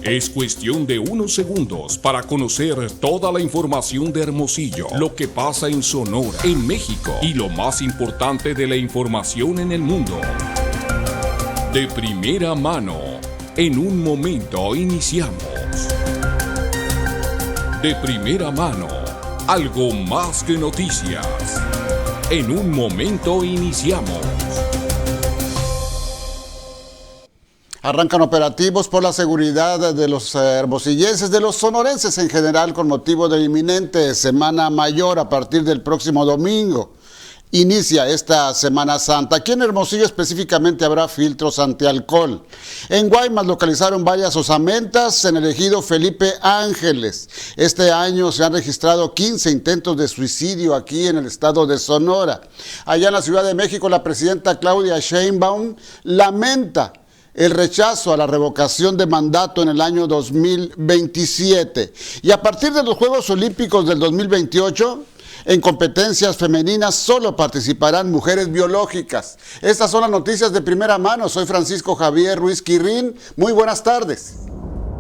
Es cuestión de unos segundos para conocer toda la información de Hermosillo, lo que pasa en Sonora, en México y lo más importante de la información en el mundo. De primera mano, en un momento iniciamos. De primera mano, algo más que noticias. En un momento iniciamos. Arrancan operativos por la seguridad de los hermosillenses, de los sonorenses en general, con motivo de la inminente Semana Mayor a partir del próximo domingo. Inicia esta Semana Santa. Aquí en Hermosillo específicamente habrá filtros antialcohol. En Guaymas localizaron varias osamentas en el ejido Felipe Ángeles. Este año se han registrado 15 intentos de suicidio aquí en el estado de Sonora. Allá en la Ciudad de México, la presidenta Claudia Sheinbaum lamenta el rechazo a la revocación de mandato en el año 2027. Y a partir de los Juegos Olímpicos del 2028, en competencias femeninas solo participarán mujeres biológicas. Estas son las noticias de primera mano. Soy Francisco Javier Ruiz Quirrín. Muy buenas tardes.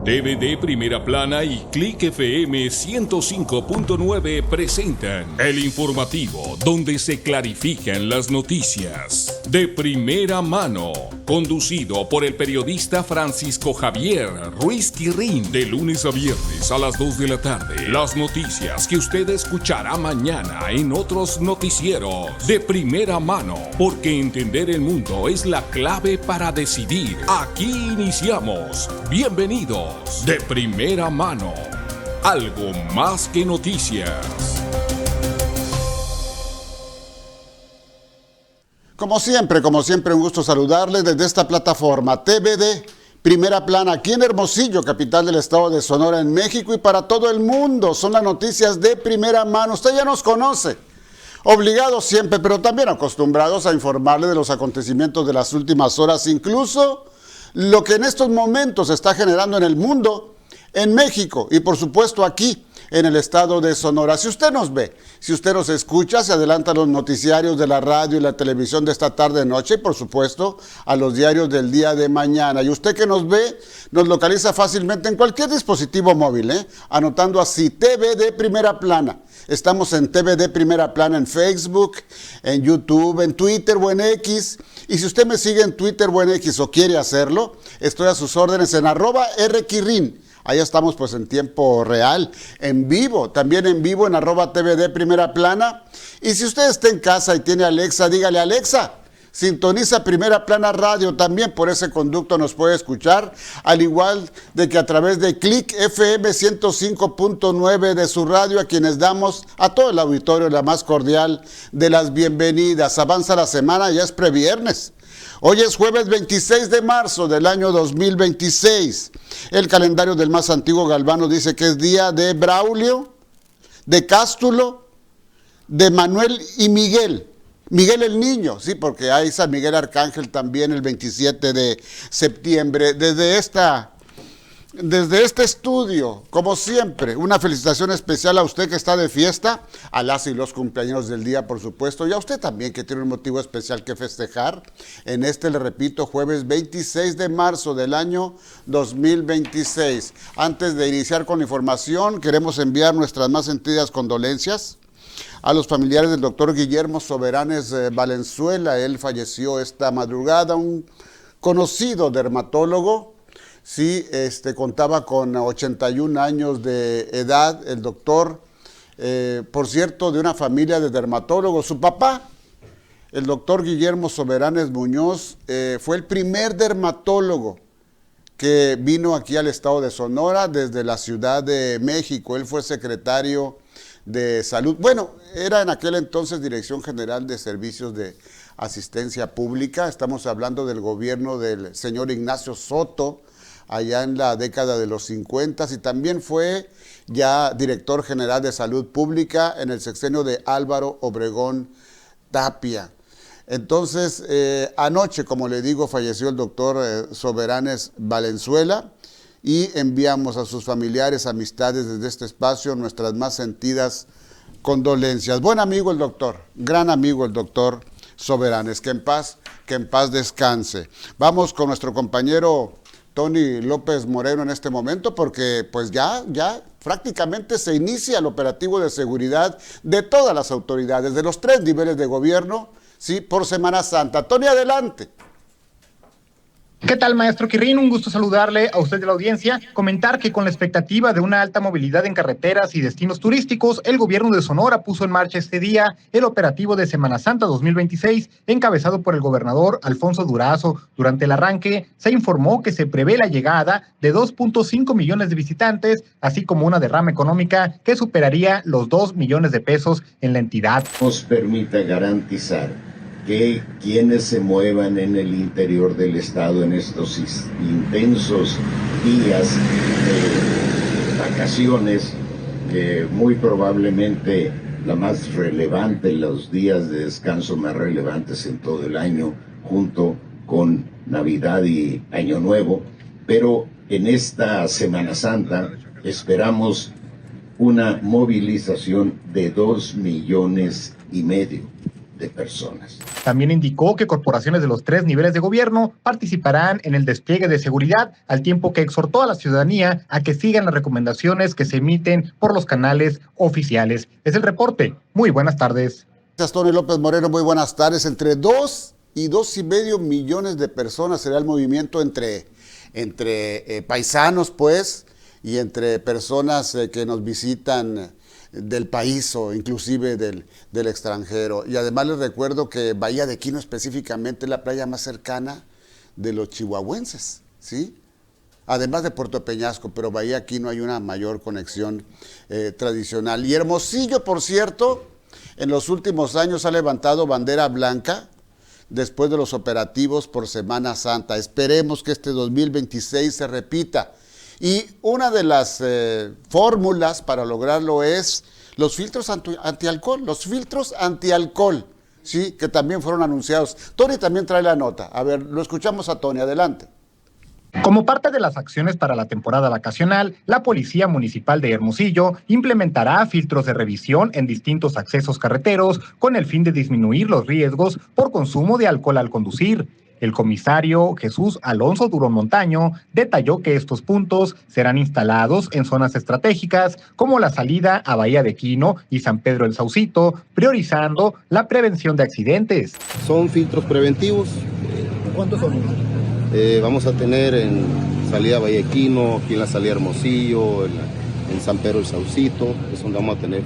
TVD Primera Plana y Click FM 105.9 presentan el informativo donde se clarifican las noticias. De primera mano, conducido por el periodista Francisco Javier Ruiz Quirrín, de lunes a viernes a las 2 de la tarde. Las noticias que usted escuchará mañana en otros noticieros. De primera mano, porque entender el mundo es la clave para decidir. Aquí iniciamos. Bienvenidos. De primera mano, algo más que noticias. Como siempre, un gusto saludarles desde esta plataforma TVD Primera Plana, aquí en Hermosillo, capital del estado de Sonora, en México, y para todo el mundo. Son las noticias de primera mano. Usted ya nos conoce. Obligados siempre, pero también acostumbrados a informarle de los acontecimientos de las últimas horas, incluso lo que en estos momentos se está generando en el mundo, en México y por supuesto aquí en el estado de Sonora. Si usted nos ve, si usted nos escucha, se adelanta a los noticiarios de la radio y la televisión de esta tarde-noche y por supuesto a los diarios del día de mañana. Y usted que nos ve, nos localiza fácilmente en cualquier dispositivo móvil, anotando así TVD Primera Plana. Estamos en TVD Primera Plana en Facebook, en YouTube, en Twitter o en X. Y si usted me sigue en Twitter o en X o quiere hacerlo, estoy a sus órdenes en @rquirrin. Ahí estamos pues en tiempo real, en vivo, también en vivo en @TVD Primera Plana. Y si usted está en casa y tiene Alexa, dígale: Alexa, sintoniza Primera Plana Radio. También por ese conducto nos puede escuchar, al igual de que a través de Click FM 105.9 de su radio, a quienes damos a todo el auditorio la más cordial de las bienvenidas. Avanza la semana, ya es previernes. Hoy es jueves 26 de marzo del año 2026. El calendario del más antiguo Galvano dice que es día de Braulio, de Cástulo, de Manuel y Miguel. Miguel el Niño, sí, porque hay San Miguel Arcángel también el 27 de septiembre. Desde este estudio, como siempre, una felicitación especial a usted que está de fiesta, a las y los cumpleaños del día, por supuesto, y a usted también que tiene un motivo especial que festejar en este, le repito, jueves 26 de marzo del año 2026. Antes de iniciar con la información, queremos enviar nuestras más sentidas condolencias a los familiares del doctor Guillermo Soberanes Valenzuela. Él falleció esta madrugada, un conocido dermatólogo. Sí, contaba con 81 años de edad, el doctor, por cierto, de una familia de dermatólogos. Su papá, el doctor Guillermo Soberanes Muñoz, fue el primer dermatólogo que vino aquí al estado de Sonora desde la Ciudad de México. Él fue secretario de Salud. Bueno, era en aquel entonces Dirección General de Servicios de Asistencia Pública. Estamos hablando del gobierno del señor Ignacio Soto, allá en la década de los 50, y también fue ya director general de Salud Pública en el sexenio de Álvaro Obregón Tapia. Entonces, anoche, como le digo, falleció el doctor Soberanes Valenzuela, y enviamos a sus familiares, amistades desde este espacio nuestras más sentidas condolencias. Buen amigo el doctor, gran amigo el doctor Soberanes, que en paz descanse. Vamos con nuestro compañero Tony López Moreno en este momento, porque pues ya prácticamente se inicia el operativo de seguridad de todas las autoridades, de los 3 niveles de gobierno, sí, por Semana Santa. Tony, adelante. ¿Qué tal, maestro Quirrín? Un gusto saludarle a usted de la audiencia. Comentar que con la expectativa de una alta movilidad en carreteras y destinos turísticos, el gobierno de Sonora puso en marcha este día el operativo de Semana Santa 2026, encabezado por el gobernador Alfonso Durazo. Durante el arranque, se informó que se prevé la llegada de 2.5 millones de visitantes, así como una derrama económica que superaría los 2 millones de pesos en la entidad. Nos permita garantizar que quienes se muevan en el interior del estado en estos intensos días de vacaciones, muy probablemente la más relevante, los días de descanso más relevantes en todo el año, junto con Navidad y Año Nuevo, pero en esta Semana Santa esperamos una movilización de 2,5 millones de personas. También indicó que corporaciones de los 3 niveles de gobierno participarán en el despliegue de seguridad, al tiempo que exhortó a la ciudadanía a que sigan las recomendaciones que se emiten por los canales oficiales. Es el reporte. Muy buenas tardes. Gracias, Tony López Moreno. Muy buenas tardes. Entre 2 y 2,5 millones de personas será el movimiento entre paisanos, pues, y entre personas que nos visitan del país o inclusive del extranjero. Y además les recuerdo que Bahía de Quino específicamente es la playa más cercana de los chihuahuenses, ¿sí? Además de Puerto Peñasco, pero Bahía de Quino hay una mayor conexión tradicional. Y Hermosillo, por cierto, en los últimos años ha levantado bandera blanca después de los operativos por Semana Santa. Esperemos que este 2026 se repita. Y una de las fórmulas para lograrlo es los filtros antialcohol, sí, que también fueron anunciados. Tony también trae la nota. A ver, lo escuchamos a Tony, adelante. Como parte de las acciones para la temporada vacacional, la Policía Municipal de Hermosillo implementará filtros de revisión en distintos accesos carreteros con el fin de disminuir los riesgos por consumo de alcohol al conducir. El comisario Jesús Alonso Durón Montaño detalló que estos puntos serán instalados en zonas estratégicas como la salida a Bahía de Quino y San Pedro el Saucito, priorizando la prevención de accidentes. Son filtros preventivos. ¿Cuántos son? Vamos a tener en salida a Bahía de Quino, aquí en la salida Hermosillo, en San Pedro el Saucito, es donde vamos a tener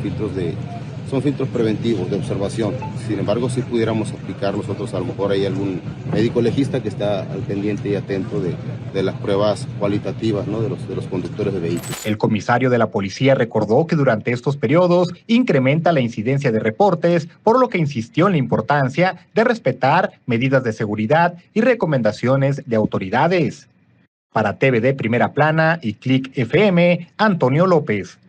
son filtros preventivos de observación. Sin embargo, si pudiéramos aplicar nosotros, a lo mejor hay algún médico legista que está al pendiente y atento de las pruebas cualitativas, ¿no?, de los conductores de vehículos. El comisario de la policía recordó que durante estos periodos incrementa la incidencia de reportes, por lo que insistió en la importancia de respetar medidas de seguridad y recomendaciones de autoridades. Para TVD Primera Plana y Click FM, Antonio López.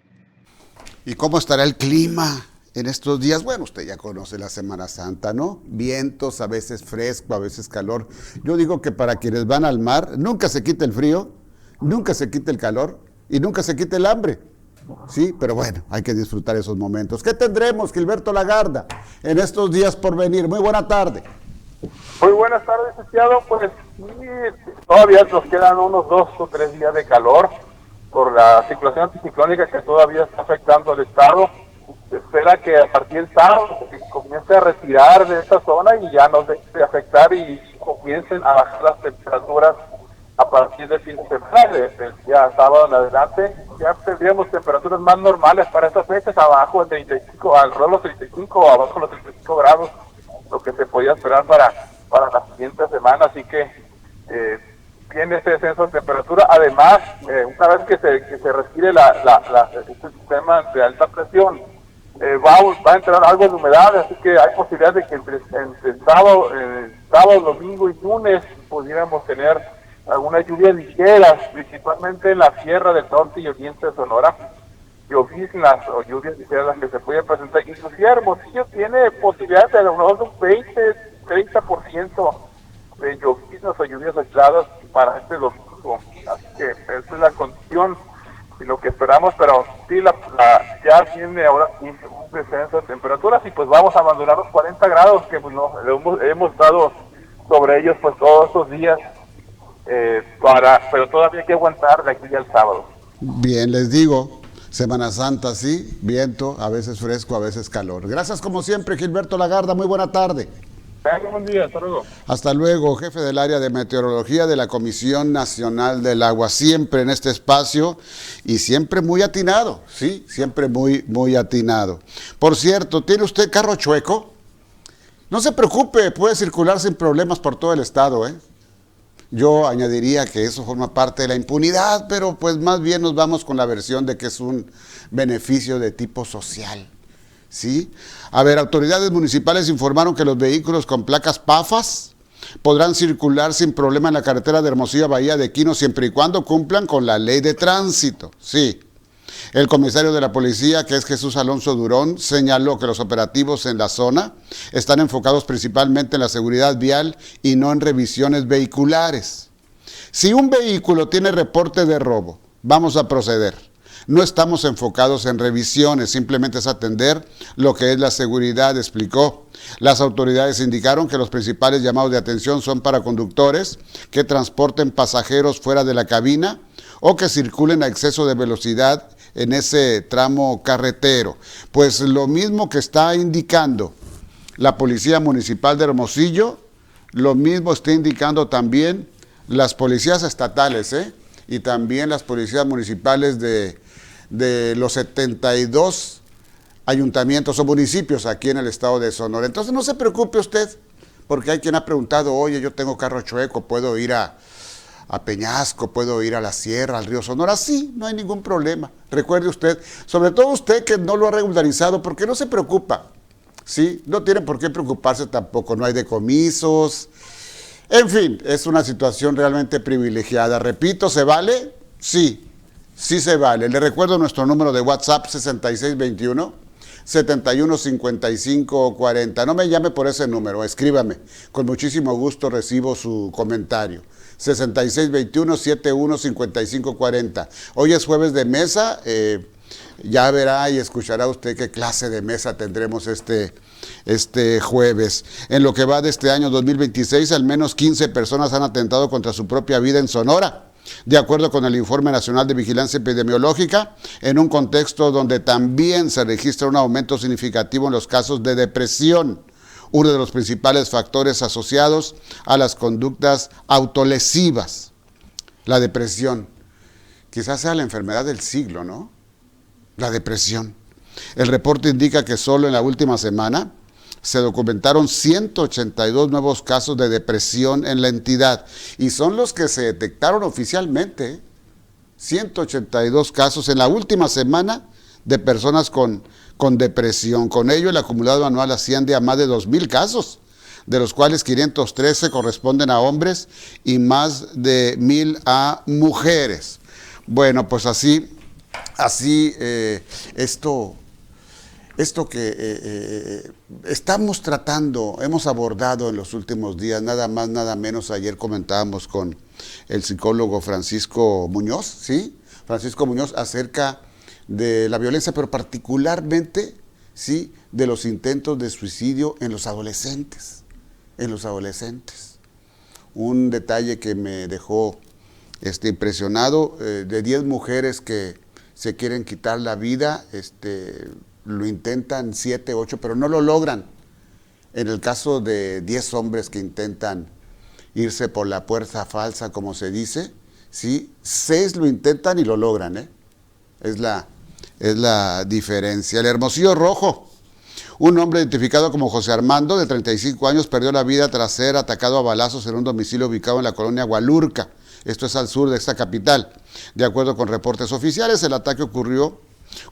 ¿Y cómo estará el clima en estos días? Bueno, usted ya conoce la Semana Santa, ¿no? Vientos, a veces fresco, a veces calor. Yo digo que para quienes van al mar, nunca se quita el frío, nunca se quita el calor y nunca se quita el hambre. Sí, pero bueno, hay que disfrutar esos momentos. ¿Qué tendremos, Gilberto Lagarda, en estos días por venir? Muy buena tarde. Muy buenas tardes, licenciado. Pues sí, todavía nos quedan unos 2 o 3 días de calor por la circulación anticiclónica que todavía está afectando al estado. Se espera que a partir del sábado se comience a retirar de esta zona y ya nos deje de afectar y comiencen a bajar las temperaturas a partir del fin de semana, del día sábado en adelante. Ya tendríamos temperaturas más normales para estas fechas, abajo de 35, alrededor de los 35 o abajo de los 35 grados, lo que se podía esperar para la siguiente semana. Así que tiene este descenso de temperatura. Además, una vez que se retire este sistema de alta presión, va a entrar algo de humedad, así que hay posibilidad de que entre sábado, domingo y lunes pudiéramos tener algunas lluvias ligeras, principalmente en la sierra del norte y oriente de Sonora, lloviznas o lluvias ligeras las que se pueden presentar. Inclusive Hermosillo tiene posibilidad de a lo mejor un 20-30% de lloviznas o lluvias aisladas para este domingo, así que esa es la condición y lo que esperamos, pero sí ya tiene ahora un descenso de temperaturas y pues vamos a abandonar los 40 grados que pues, no, hemos estado sobre ellos pues todos estos días pero todavía hay que aguantar de aquí al sábado. Bien, les digo, Semana Santa, sí, viento, a veces fresco, a veces calor. Gracias como siempre, Gilberto Lagarda, muy buena tarde. Buen día, hasta luego. Hasta luego, jefe del área de meteorología de la Comisión Nacional del Agua, siempre en este espacio y siempre muy atinado, sí, siempre muy atinado. Por cierto, ¿tiene usted carro chueco? No se preocupe, puede circular sin problemas por todo el estado, ¿eh? Yo añadiría que eso forma parte de la impunidad, pero pues más bien nos vamos con la versión de que es un beneficio de tipo social. ¿Sí? A ver, autoridades municipales informaron que los vehículos con placas PAFAS podrán circular sin problema en la carretera de Hermosillo a Bahía de Quino siempre y cuando cumplan con la ley de tránsito. Sí. El comisario de la policía, que es Jesús Alonso Durón, señaló que los operativos en la zona están enfocados principalmente en la seguridad vial y no en revisiones vehiculares. Si un vehículo tiene reporte de robo, vamos a proceder. No estamos enfocados en revisiones, simplemente es atender lo que es la seguridad, explicó. Las autoridades indicaron que los principales llamados de atención son para conductores que transporten pasajeros fuera de la cabina o que circulen a exceso de velocidad en ese tramo carretero. Pues lo mismo que está indicando la Policía Municipal de Hermosillo, lo mismo está indicando también las policías estatales, y también las policías municipales de los 72 ayuntamientos o municipios aquí en el estado de Sonora. Entonces no se preocupe usted, porque hay quien ha preguntado, oye, yo tengo carro chueco, ¿puedo ir a Peñasco, puedo ir a la sierra, al río Sonora? Sí, no hay ningún problema. Recuerde usted, sobre todo usted que no lo ha regularizado, porque no se preocupa, ¿sí? No tiene por qué preocuparse tampoco, no hay decomisos. En fin, es una situación realmente privilegiada. Repito, ¿se vale? Sí. Sí se vale. Le recuerdo nuestro número de WhatsApp 6621-715540. No me llame por ese número, escríbame. Con muchísimo gusto recibo su comentario. 6621-715540. Hoy es jueves de mesa. Ya verá y escuchará usted qué clase de mesa tendremos este jueves. En lo que va de este año 2026, al menos 15 personas han atentado contra su propia vida en Sonora. De acuerdo con el Informe Nacional de Vigilancia Epidemiológica, en un contexto donde también se registra un aumento significativo en los casos de depresión, uno de los principales factores asociados a las conductas autolesivas. La depresión, quizás sea la enfermedad del siglo, ¿no? La depresión. El reporte indica que solo en la última semana se documentaron 182 nuevos casos de depresión en la entidad y son los que se detectaron oficialmente. 182 casos en la última semana de personas con depresión. Con ello, el acumulado anual asciende a más de 2,000 casos, de los cuales 513 corresponden a hombres y más de 1,000 a mujeres. Bueno, pues así esto que estamos tratando, hemos abordado en los últimos días, nada más, nada menos. Ayer comentábamos con el psicólogo Francisco Muñoz, ¿sí? Francisco Muñoz, acerca de la violencia, pero particularmente, ¿sí?, de los intentos de suicidio en los adolescentes. Un detalle que me dejó impresionado, de 10 mujeres que se quieren quitar la vida, lo intentan 7, 8, pero no lo logran. En el caso de 10 hombres que intentan irse por la puerta falsa, como se dice, ¿sí?, 6 lo intentan y lo logran, Es la diferencia. El Hermosillo Rojo. Un hombre identificado como José Armando, de 35 años, perdió la vida tras ser atacado a balazos en un domicilio ubicado en la colonia Hualurca. Esto es al sur de esta capital. De acuerdo con reportes oficiales, el ataque ocurrió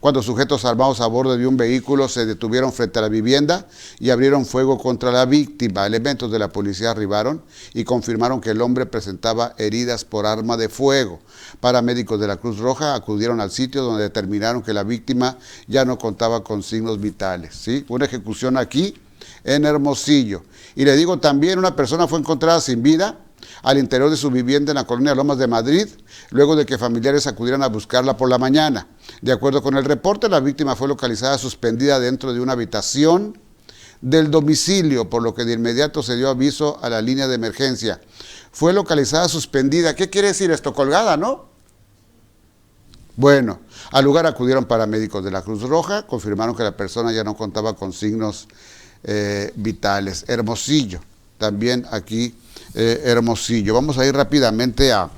cuando sujetos armados a bordo de un vehículo se detuvieron frente a la vivienda y abrieron fuego contra la víctima. Elementos de la policía arribaron y confirmaron que el hombre presentaba heridas por arma de fuego. Paramédicos de la Cruz Roja acudieron al sitio, donde determinaron que la víctima ya no contaba con signos vitales, ¿sí? Una ejecución aquí en Hermosillo. Y le digo también, una persona fue encontrada sin vida al interior de su vivienda en la colonia Lomas de Madrid, luego de que familiares acudieran a buscarla por la mañana. De acuerdo con el reporte, la víctima fue localizada suspendida dentro de una habitación del domicilio, por lo que de inmediato se dio aviso a la línea de emergencia. Fue localizada suspendida. ¿Qué quiere decir esto? Colgada, ¿no? Bueno, al lugar acudieron paramédicos de la Cruz Roja, confirmaron que la persona ya no contaba con signos vitales. Hermosillo, también aquí Hermosillo. Vamos a ir rápidamente a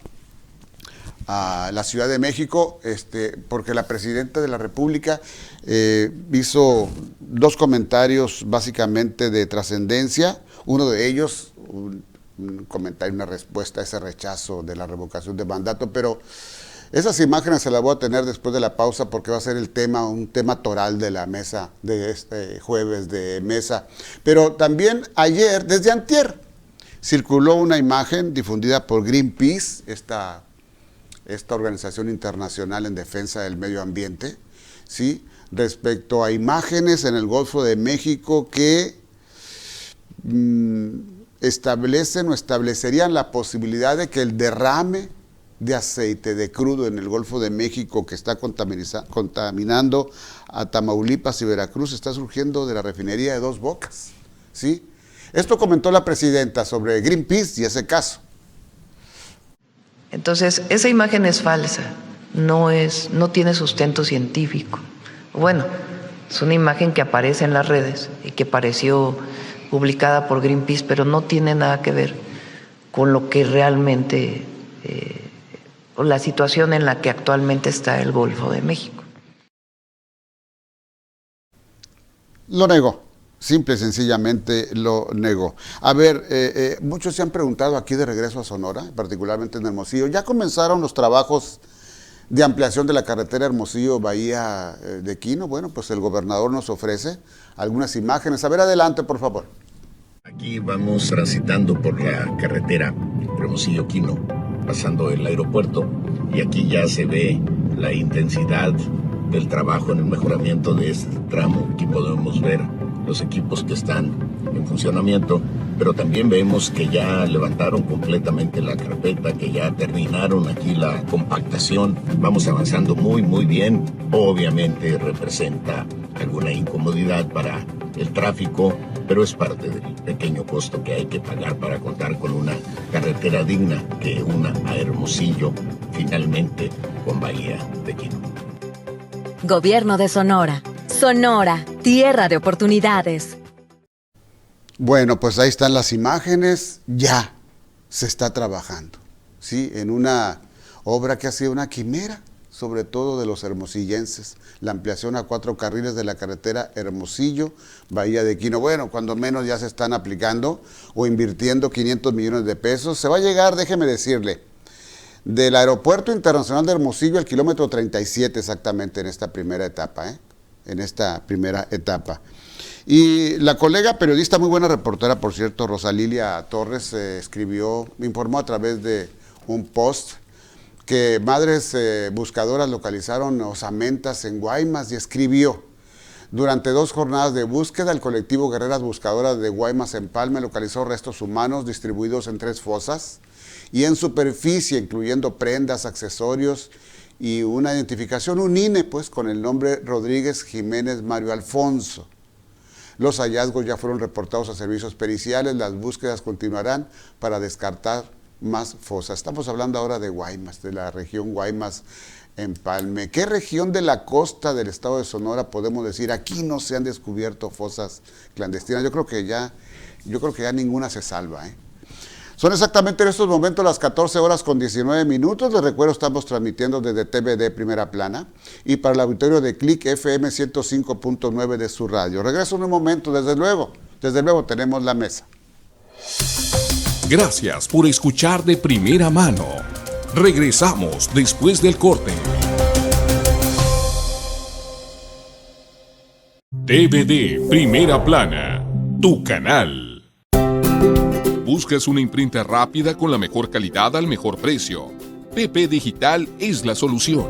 la Ciudad de México, porque la presidenta de la República hizo dos comentarios básicamente de trascendencia. Uno de ellos, un comentario, una respuesta a ese rechazo de la revocación de mandato, pero esas imágenes se las voy a tener después de la pausa porque va a ser un tema toral de la mesa, de este jueves de mesa. Pero también ayer, desde antier, circuló una imagen difundida por Greenpeace, esta organización internacional en defensa del medio ambiente, ¿sí?, respecto a imágenes en el Golfo de México que establecen o establecerían la posibilidad de que el derrame de aceite de crudo en el Golfo de México, que está contaminando a Tamaulipas y Veracruz, está surgiendo de la refinería de Dos Bocas, ¿sí? Esto comentó la presidenta sobre Greenpeace y ese caso. Entonces, esa imagen es falsa, no tiene sustento científico. Bueno, es una imagen que aparece en las redes y que pareció publicada por Greenpeace, pero no tiene nada que ver con lo que realmente, la situación en la que actualmente está el Golfo de México. Lo negó. Simple y sencillamente lo negó. A ver, muchos se han preguntado aquí de regreso a Sonora, particularmente en Hermosillo. ¿Ya comenzaron los trabajos de ampliación de la carretera Hermosillo-Bahía de Quino? Bueno, pues el gobernador nos ofrece algunas imágenes. A ver, adelante, por favor. Aquí vamos transitando por la carretera Hermosillo-Quino, pasando el aeropuerto, y aquí ya se ve la intensidad del trabajo en el mejoramiento de este tramo. Aquí podemos ver los equipos que están en funcionamiento, pero también vemos que ya levantaron completamente la carpeta, que ya terminaron aquí la compactación. Vamos avanzando muy bien. Obviamente representa alguna incomodidad para el tráfico, pero es parte del pequeño costo que hay que pagar para contar con una carretera digna que una a Hermosillo finalmente con Bahía de Quino. Gobierno de Sonora. Sonora, tierra de oportunidades. Bueno, pues ahí están las imágenes, ya se está trabajando, ¿sí?, en una obra que ha sido una quimera, sobre todo de los hermosillenses, la ampliación a 4 carriles de la carretera Hermosillo, Bahía de Quino. Bueno, cuando menos ya se están aplicando o invirtiendo 500 millones de pesos. Se va a llegar, déjeme decirle, del Aeropuerto Internacional de Hermosillo al kilómetro 37 exactamente en esta primera etapa, Y la colega periodista, muy buena reportera, por cierto, Rosalilia Torres, informó a través de un post que madres buscadoras localizaron osamentas en Guaymas y escribió: durante 2 jornadas de búsqueda, el colectivo Guerreras Buscadoras de Guaymas Empalme localizó restos humanos distribuidos en 3 fosas y en superficie, incluyendo prendas, accesorios y una identificación, un INE, pues, con el nombre Rodríguez Jiménez Mario Alfonso. Los hallazgos ya fueron reportados a servicios periciales, las búsquedas continuarán para descartar más fosas. Estamos hablando ahora de Guaymas, de la región Guaymas-Empalme. ¿Qué región de la costa del estado de Sonora podemos decir aquí no se han descubierto fosas clandestinas? Yo creo que ya ninguna se salva, Son exactamente en estos momentos las 14:19. Les recuerdo, estamos transmitiendo desde TVD Primera Plana y para el auditorio de Click FM 105.9 de su radio. Regreso en un momento, desde luego tenemos la mesa. Gracias por escuchar de primera mano. Regresamos después del corte. TVD Primera Plana, tu canal. ¿Buscas una imprenta rápida con la mejor calidad al mejor precio? PP Digital es la solución.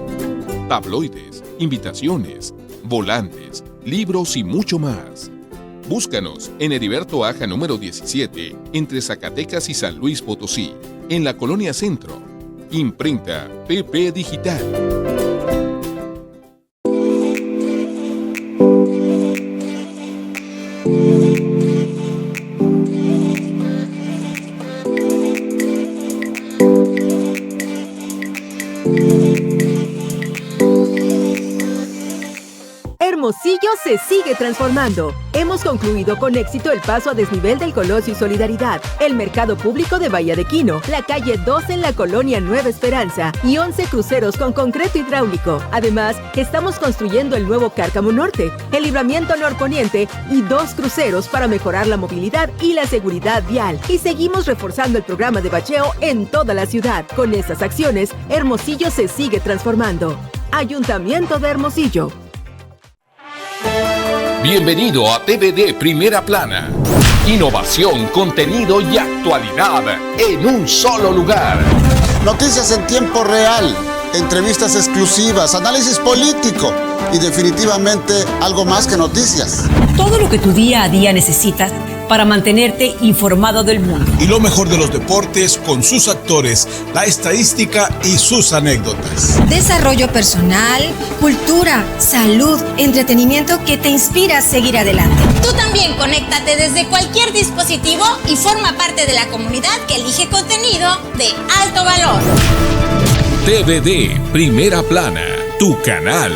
Tabloides, invitaciones, volantes, libros y mucho más. Búscanos en Heriberto Aja número 17, entre Zacatecas y San Luis Potosí, en la Colonia Centro. Imprenta PP Digital. Hermosillo se sigue transformando. Hemos concluido con éxito el paso a desnivel del Colosio y Solidaridad, el mercado público de Bahía de Quino, la calle 2 en la colonia Nueva Esperanza y 11 cruceros con concreto hidráulico. Además, estamos construyendo el nuevo Cárcamo Norte, el libramiento norponiente y 2 cruceros para mejorar la movilidad y la seguridad vial. Y seguimos reforzando el programa de bacheo en toda la ciudad. Con estas acciones, Hermosillo se sigue transformando. Ayuntamiento de Hermosillo. Bienvenido a TVD Primera Plana. Innovación, contenido y actualidad en un solo lugar. Noticias en tiempo real, entrevistas exclusivas, análisis político y definitivamente algo más que noticias. Todo lo que tu día a día necesitas para mantenerte informado del mundo. Y lo mejor de los deportes con sus actores, la estadística y sus anécdotas. Desarrollo personal, cultura, salud, entretenimiento que te inspira a seguir adelante. Tú también conéctate desde cualquier dispositivo y forma parte de la comunidad que elige contenido de alto valor. TVD Primera Plana, tu canal.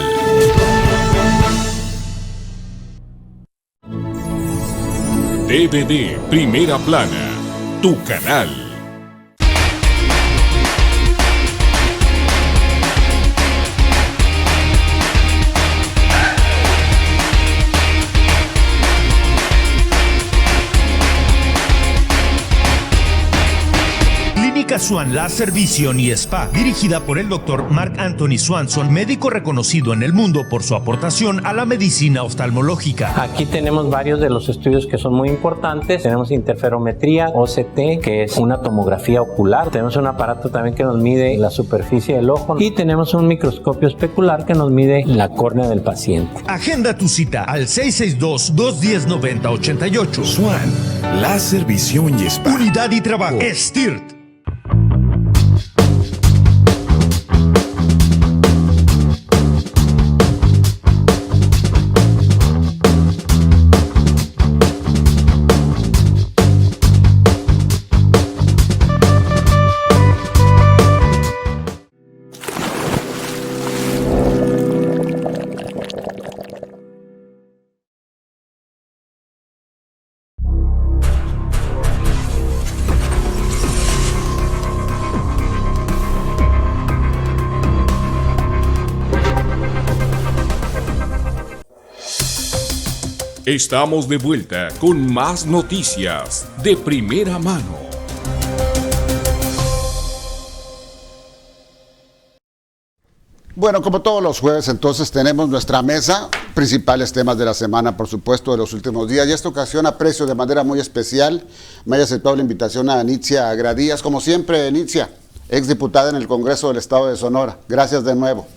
TVD Primera Plana, tu canal. Clínica Swan Láser Visión y Spa, dirigida por el Dr. Mark Anthony Swanson, médico reconocido en el mundo por su aportación a la medicina oftalmológica. Aquí tenemos varios de los estudios que son muy importantes. Tenemos interferometría, OCT, que es una tomografía ocular. Tenemos un aparato también que nos mide la superficie del ojo. Y tenemos un microscopio especular que nos mide la córnea del paciente. Agenda tu cita al 662-210-9088. Swan Láser Visión y Spa. Unidad y trabajo. STIRT. Estamos de vuelta con más noticias de primera mano. Bueno, como todos los jueves, entonces tenemos nuestra mesa, principales temas de la semana, por supuesto, de los últimos días. Y esta ocasión aprecio de manera muy especial, me haya aceptado la invitación a Nitzia Gradías. Como siempre, Nitzia, exdiputada en el Congreso del Estado de Sonora. Gracias de nuevo.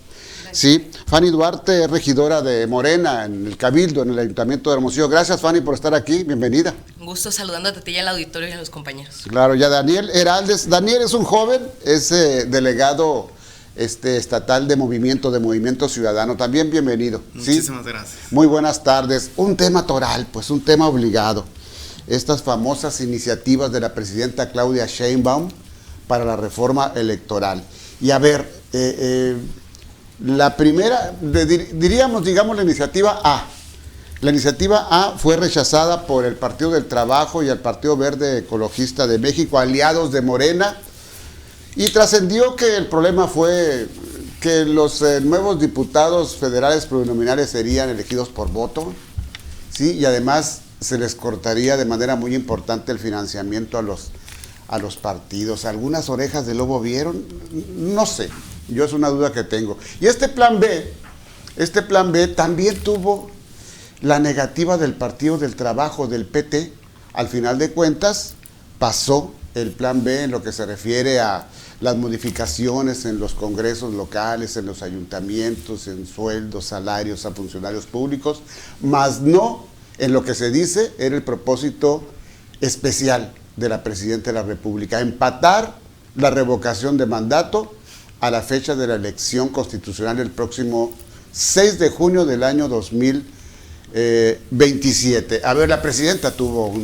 Sí, Fanny Duarte, regidora de Morena en el Cabildo, en el Ayuntamiento de Hermosillo. Gracias, Fanny, por estar aquí. Bienvenida. Un gusto saludándote a ti y al auditorio y a los compañeros. Claro, ya Daniel Heraldes. Daniel es un joven, es delegado estatal de Movimiento Ciudadano. También bienvenido. Muchísimas gracias. Muy buenas tardes. Un tema toral, pues un tema obligado. Estas famosas iniciativas de la presidenta Claudia Sheinbaum para la reforma electoral. Y a ver, la primera, digamos la iniciativa A. La iniciativa A fue rechazada por el Partido del Trabajo y el Partido Verde Ecologista de México, aliados de Morena, y trascendió que el problema fue que los nuevos diputados federales plurinominales serían elegidos por voto, ¿sí? Y además se les cortaría de manera muy importante el financiamiento a los partidos. ¿Algunas orejas de lobo vieron? No sé. Yo es una duda que tengo. Y este plan B también tuvo la negativa del Partido del Trabajo, del PT. Al final de cuentas, pasó el plan B en lo que se refiere a las modificaciones en los congresos locales, en los ayuntamientos, en sueldos, salarios a funcionarios públicos, más no en lo que se dice era el propósito especial de la Presidenta de la República, empatar la revocación de mandato a la fecha de la elección constitucional el próximo 6 de junio del año 2027. A ver, la Presidenta tuvo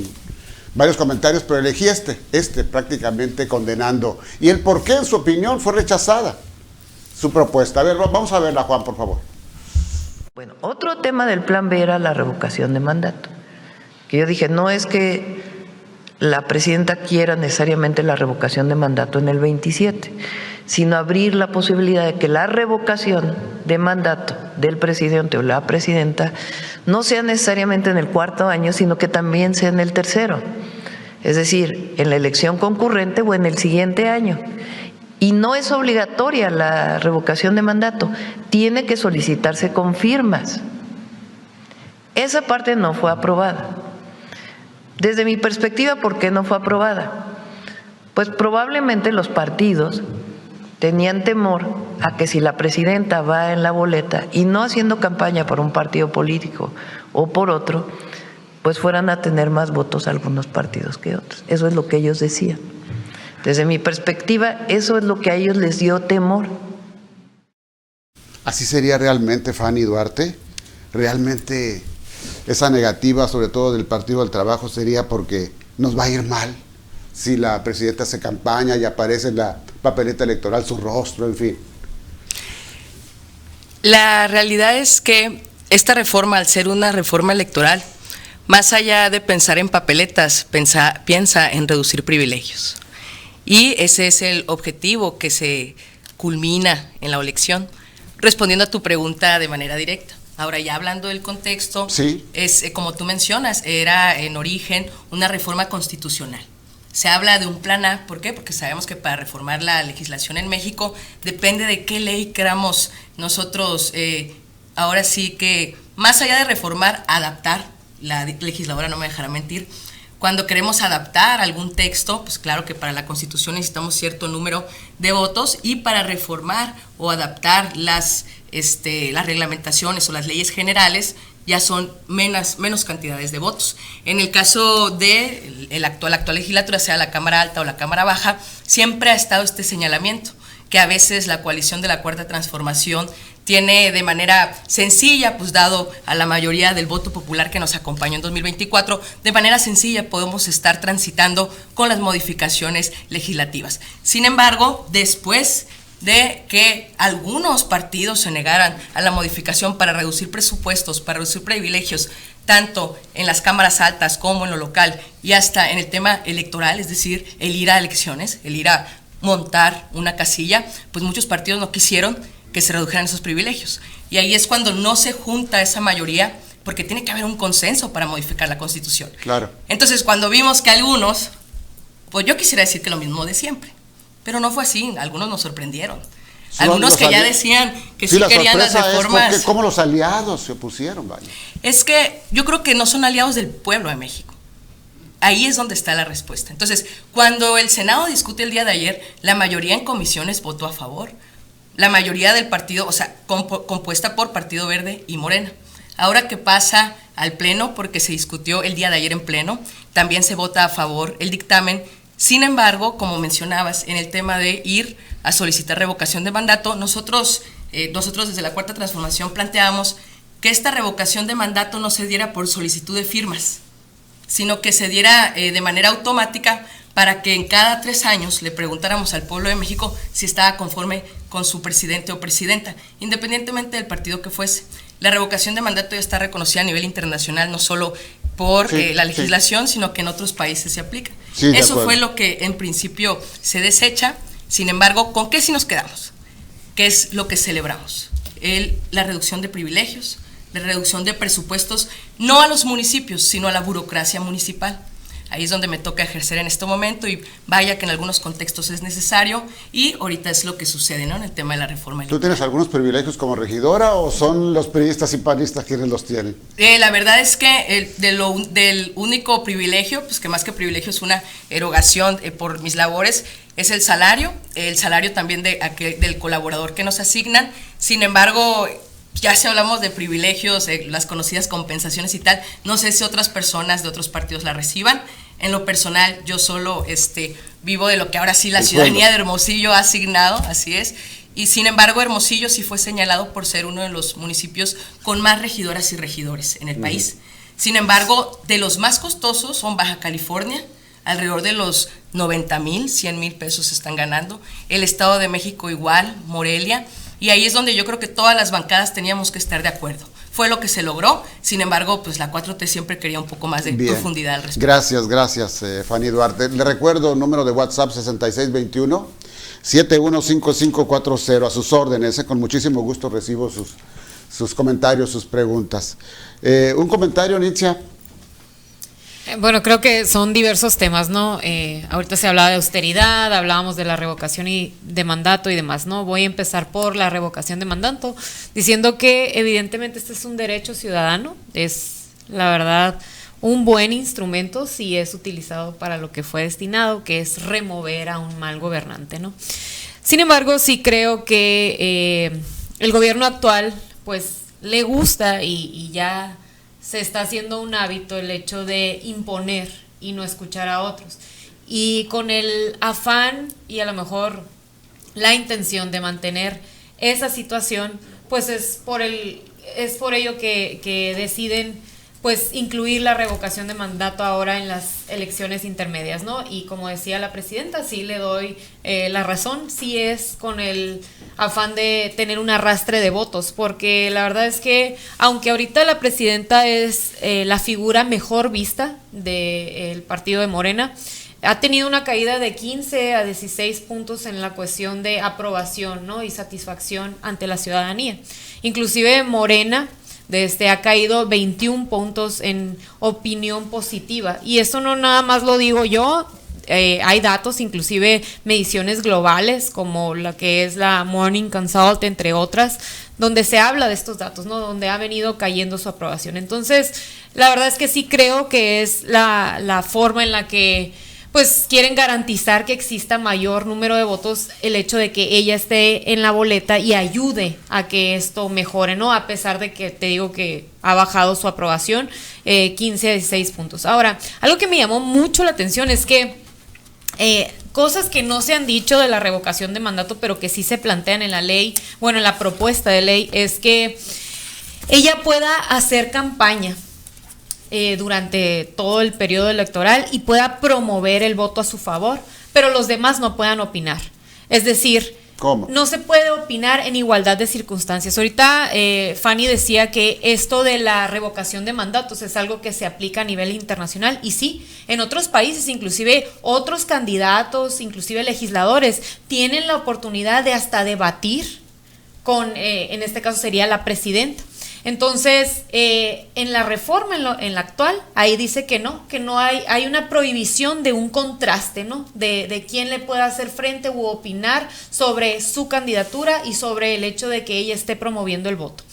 varios comentarios, pero elegí este prácticamente condenando. Y el por qué, en su opinión, fue rechazada su propuesta. A ver, vamos a verla, Juan, por favor. Bueno, otro tema del plan B era la revocación de mandato, que yo dije, no es que la presidenta quiera necesariamente la revocación de mandato en el 27, sino abrir la posibilidad de que la revocación de mandato del presidente o la presidenta no sea necesariamente en el 4º año, sino que también sea en el 3º, es decir, en la elección concurrente o en el siguiente año. Y no es obligatoria la revocación de mandato, tiene que solicitarse con firmas. Esa parte no fue aprobada. Desde mi perspectiva, ¿por qué no fue aprobada? Pues probablemente los partidos tenían temor a que si la presidenta va en la boleta y no haciendo campaña por un partido político o por otro, pues fueran a tener más votos algunos partidos que otros. Eso es lo que ellos decían. Desde mi perspectiva, eso es lo que a ellos les dio temor. ¿Así sería realmente, Fanny Duarte? ¿Realmente esa negativa, sobre todo del Partido del Trabajo, sería porque nos va a ir mal si la presidenta hace campaña y aparece en la papeleta electoral su rostro, en fin? La realidad es que esta reforma, al ser una reforma electoral, más allá de pensar en papeletas, piensa en reducir privilegios. Y ese es el objetivo que se culmina en la elección. Respondiendo a tu pregunta de manera directa. Ahora, ya hablando del contexto, sí, es como tú mencionas, era en origen una reforma constitucional. Se habla de un plan A, ¿por qué? Porque sabemos que para reformar la legislación en México depende de qué ley queramos nosotros, ahora sí que, más allá de reformar, adaptar, la legisladora no me dejará mentir. Cuando queremos adaptar algún texto, pues claro que para la Constitución necesitamos cierto número de votos, y para reformar o adaptar las reglamentaciones o las leyes generales ya son menos cantidades de votos. En el caso de la actual legislatura, sea la Cámara Alta o la Cámara Baja, siempre ha estado este señalamiento, que a veces la coalición de la Cuarta Transformación tiene de manera sencilla, pues dado a la mayoría del voto popular que nos acompañó en 2024, de manera sencilla podemos estar transitando con las modificaciones legislativas. Sin embargo, después de que algunos partidos se negaran a la modificación para reducir presupuestos, para reducir privilegios, tanto en las cámaras altas como en lo local y hasta en el tema electoral, es decir, el ir a elecciones, el ir a montar una casilla, pues muchos partidos no quisieron que se redujeran esos privilegios. Y ahí es cuando no se junta esa mayoría, porque tiene que haber un consenso para modificar la Constitución. Claro. Entonces, cuando vimos que algunos, pues yo quisiera decir que lo mismo de siempre, pero no fue así, algunos nos sorprendieron. Algunos que ya decían que sí querían las reformas. ¿Cómo los aliados se opusieron? Vaya. Es que yo creo que no son aliados del pueblo de México. Ahí es donde está la respuesta. Entonces, cuando el Senado discute el día de ayer, la mayoría en comisiones votó a favor. La mayoría del partido, o sea, compuesta por Partido Verde y Morena. Ahora que pasa al Pleno, porque se discutió el día de ayer en Pleno, también se vota a favor el dictamen. Sin embargo, como mencionabas, en el tema de ir a solicitar revocación de mandato, nosotros desde la Cuarta Transformación planteamos que esta revocación de mandato no se diera por solicitud de firmas, sino que se diera de manera automática, para que en cada 3 años le preguntáramos al pueblo de México si estaba conforme con su presidente o presidenta, independientemente del partido que fuese. La revocación de mandato ya está reconocida a nivel internacional, no solo por la legislación, sino que en otros países se aplica. Sí, eso fue lo que en principio se desecha. Sin embargo, ¿con qué sí nos quedamos? ¿Qué es lo que celebramos? La reducción de privilegios, la reducción de presupuestos, no a los municipios, sino a la burocracia municipal. Ahí es donde me toca ejercer en este momento, y vaya que en algunos contextos es necesario, y ahorita es lo que sucede, ¿no?, en el tema de la reforma electoral. ¿Tú tienes algunos privilegios como regidora o son los priistas y panistas quienes los tienen? La verdad es que del único privilegio, pues que más que privilegio es una erogación por mis labores, es el salario también del colaborador que nos asignan. Sin embargo, ya si hablamos de privilegios, las conocidas compensaciones y tal, no sé si otras personas de otros partidos la reciban. En lo personal, yo solo vivo de lo que ahora sí la ciudadanía de Hermosillo ha asignado, así es. Y sin embargo, Hermosillo sí fue señalado por ser uno de los municipios con más regidoras y regidores en el país. Sin embargo, de los más costosos son Baja California, alrededor de los 90,000, 100,000 pesos están ganando. El Estado de México igual, Morelia. Y ahí es donde yo creo que todas las bancadas teníamos que estar de acuerdo. fue lo que se logró. Sin embargo, pues la 4T siempre quería un poco más de profundidad al respecto. Gracias, Fanny Duarte. Le recuerdo, número de WhatsApp 6621-715540, a sus órdenes, con muchísimo gusto recibo sus comentarios, sus preguntas. Un comentario, Nitzia. Bueno, creo que son diversos temas, ¿no? Ahorita se hablaba de austeridad, hablábamos de la revocación de mandato y demás, ¿no? Voy a empezar por la revocación de mandato, diciendo que evidentemente este es un derecho ciudadano, es la verdad un buen instrumento si es utilizado para lo que fue destinado, que es remover a un mal gobernante, ¿no? Sin embargo, sí creo que el gobierno actual, pues, le gusta y ya se está haciendo un hábito el hecho de imponer y no escuchar a otros. Y con el afán y a lo mejor la intención de mantener esa situación, pues es por ello que deciden pues incluir la revocación de mandato ahora en las elecciones intermedias, ¿no? Y como decía la presidenta, sí le doy la razón, sí es con el afán de tener un arrastre de votos, porque la verdad es que aunque ahorita la presidenta es la figura mejor vista del partido de Morena, ha tenido una caída de 15 a 16 puntos en la cuestión de aprobación, ¿no? Y satisfacción ante la ciudadanía. Inclusive Morena ha caído 21 puntos en opinión positiva. Y eso no nada más lo digo yo, hay datos, inclusive mediciones globales, como la que es la Morning Consult, entre otras, donde se habla de estos datos, ¿no? Donde ha venido cayendo su aprobación. Entonces, la verdad es que sí creo que es la forma en la que pues quieren garantizar que exista mayor número de votos, el hecho de que ella esté en la boleta y ayude a que esto mejore, ¿no? A pesar de que te digo que ha bajado su aprobación 15 a 16 puntos. Ahora, algo que me llamó mucho la atención es que cosas que no se han dicho de la revocación de mandato, pero que sí se plantean en la ley, bueno, en la propuesta de ley, es que ella pueda hacer campaña durante todo el periodo electoral y pueda promover el voto a su favor, pero los demás no puedan opinar. Es decir, ¿cómo? No se puede opinar en igualdad de circunstancias. Ahorita Fanny decía que esto de la revocación de mandatos es algo que se aplica a nivel internacional, y sí, en otros países, inclusive otros candidatos, inclusive legisladores, tienen la oportunidad de hasta debatir con, en este caso sería la presidenta. Entonces, en la reforma, en la actual, ahí dice que no hay una prohibición de un contraste, ¿no? De quién le pueda hacer frente u opinar sobre su candidatura y sobre el hecho de que ella esté promoviendo el voto.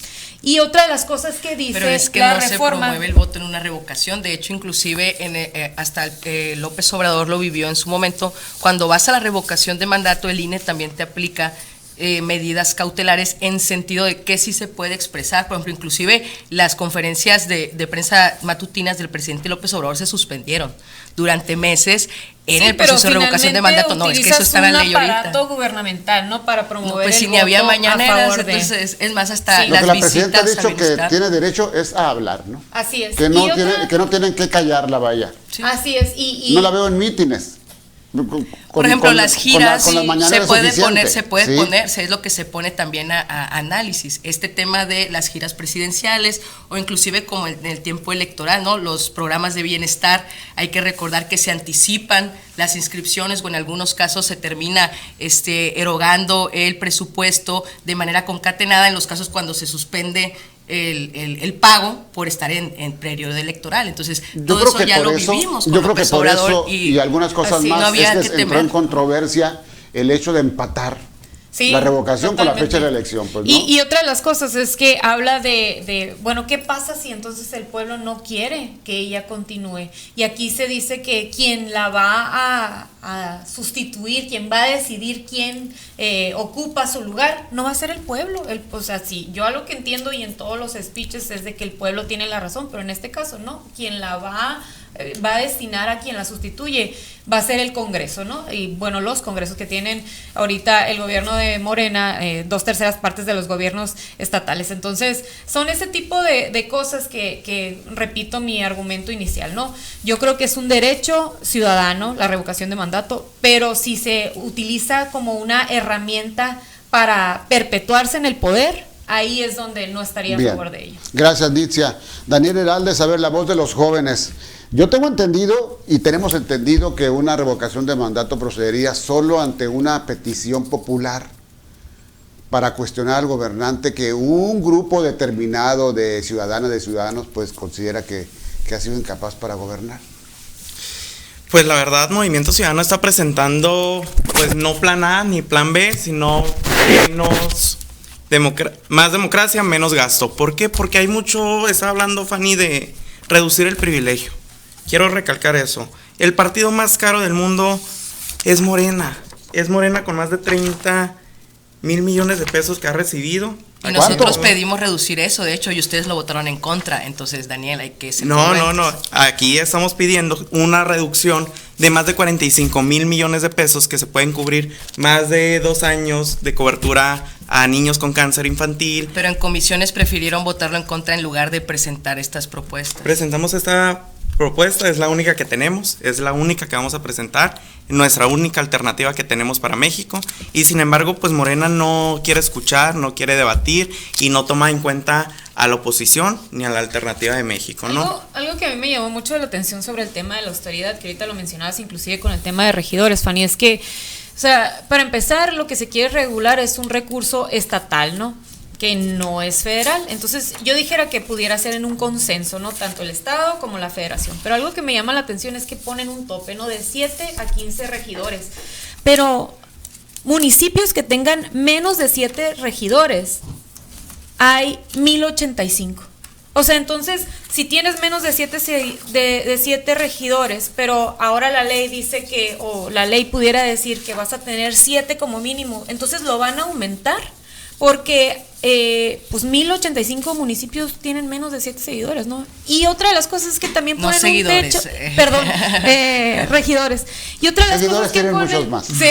Y otra de las cosas que dice pero es que la no reforma, se promueve el voto en una revocación. De hecho, inclusive hasta López Obrador lo vivió en su momento. Cuando vas a la revocación de mandato, el INE también te aplica medidas cautelares en sentido de que sí se puede expresar. Por ejemplo, inclusive las conferencias de prensa matutinas del presidente López Obrador se suspendieron durante meses en el proceso de revocación de mandato. No, es que eso está en la ley ahorita. un aparato gubernamental, ¿no? Para promover pues el si voto ni había mañaneras, a favor de... entonces es más hasta sí. las Lo que la visitas. presidenta ha dicho que tiene derecho es a hablar, ¿no? Así es. Que no tienen que callarla, vaya. Sí. Así es. Y no la veo en mítines. Por ejemplo, las giras con las se puede poner, ¿sí? Es lo que se pone también a análisis. Este tema de las giras presidenciales o inclusive como en el tiempo electoral, ¿no? Los programas de bienestar, hay que recordar que se anticipan las inscripciones o en algunos casos se termina erogando el presupuesto de manera concatenada en los casos cuando se suspende el pago por estar en periodo electoral. Entonces, todo eso ya lo vivimos. Yo creo que por eso y algunas cosas más es que entró en controversia el hecho de empatar la revocación con la fecha de la elección. Pues, ¿no? Y otra de las cosas es que habla de, bueno, ¿qué pasa si entonces el pueblo no quiere que ella continúe? Y aquí se dice que quien la va a sustituir, quien va a decidir quién ocupa su lugar, no va a ser el pueblo. O sea, sí, yo a lo que entiendo y en todos los speeches es de que el pueblo tiene la razón, pero en este caso no, quien la va a destinar a quien la sustituye va a ser el Congreso, ¿no? Y bueno, los congresos que tienen ahorita el gobierno de Morena, 2/3 partes de los gobiernos estatales. Entonces, son ese tipo de cosas que repito mi argumento inicial, ¿no? Yo creo que es un derecho ciudadano la revocación de mandato, pero si se utiliza como una herramienta para perpetuarse en el poder, ahí es donde no estaría a favor de ello. Gracias, Nitzia. Daniel Heraldes, a ver, la voz de los jóvenes. Yo tengo entendido y tenemos entendido que una revocación de mandato procedería solo ante una petición popular para cuestionar al gobernante que un grupo determinado de ciudadanas, de ciudadanos, pues considera que ha sido incapaz para gobernar. Pues la verdad, Movimiento Ciudadano está presentando, pues no plan A ni plan B, sino más democracia, menos gasto. ¿Por qué? Porque hay mucho, está hablando Fanny, de reducir el privilegio. Quiero recalcar eso. El partido más caro del mundo es Morena. Es Morena con más de 30,000 millones de pesos que ha recibido. Y nosotros pedimos reducir eso, de hecho, y ustedes lo votaron en contra. Entonces, Daniel, hay que ser No. Aquí estamos pidiendo una reducción de más de 45,000 millones de pesos que se pueden cubrir más de 2 años de cobertura a niños con cáncer infantil. Pero en comisiones prefirieron votarlo en contra en lugar de presentar estas propuestas. Presentamos esta propuesta, es la única que tenemos, es la única que vamos a presentar, nuestra única alternativa que tenemos para México, y sin embargo pues Morena no quiere escuchar, no quiere debatir y no toma en cuenta a la oposición ni a la alternativa de México, ¿no? Algo que a mí me llamó mucho la atención sobre el tema de la austeridad, que ahorita lo mencionabas inclusive con el tema de regidores, Fanny, es que, o sea, para empezar lo que se quiere regular es un recurso estatal, ¿no?, que no es federal. Entonces yo dijera que pudiera ser en un consenso, ¿no?, tanto el Estado como la Federación. Pero algo que me llama la atención es que ponen un tope, ¿no?, de 7 a 15 regidores. Pero municipios que tengan menos de 7 regidores, hay 1,085. O sea, entonces, si tienes menos de 7 regidores, pero ahora la ley dice que, o la ley pudiera decir que vas a tener 7 como mínimo, entonces lo van a aumentar. Porque pues 1,085 municipios tienen menos de 7 seguidores, ¿no? Y otra de las cosas es que también ponen seguidores, un techo, perdón, regidores. Y otra de las cosas que ponen, muchos más. Sí.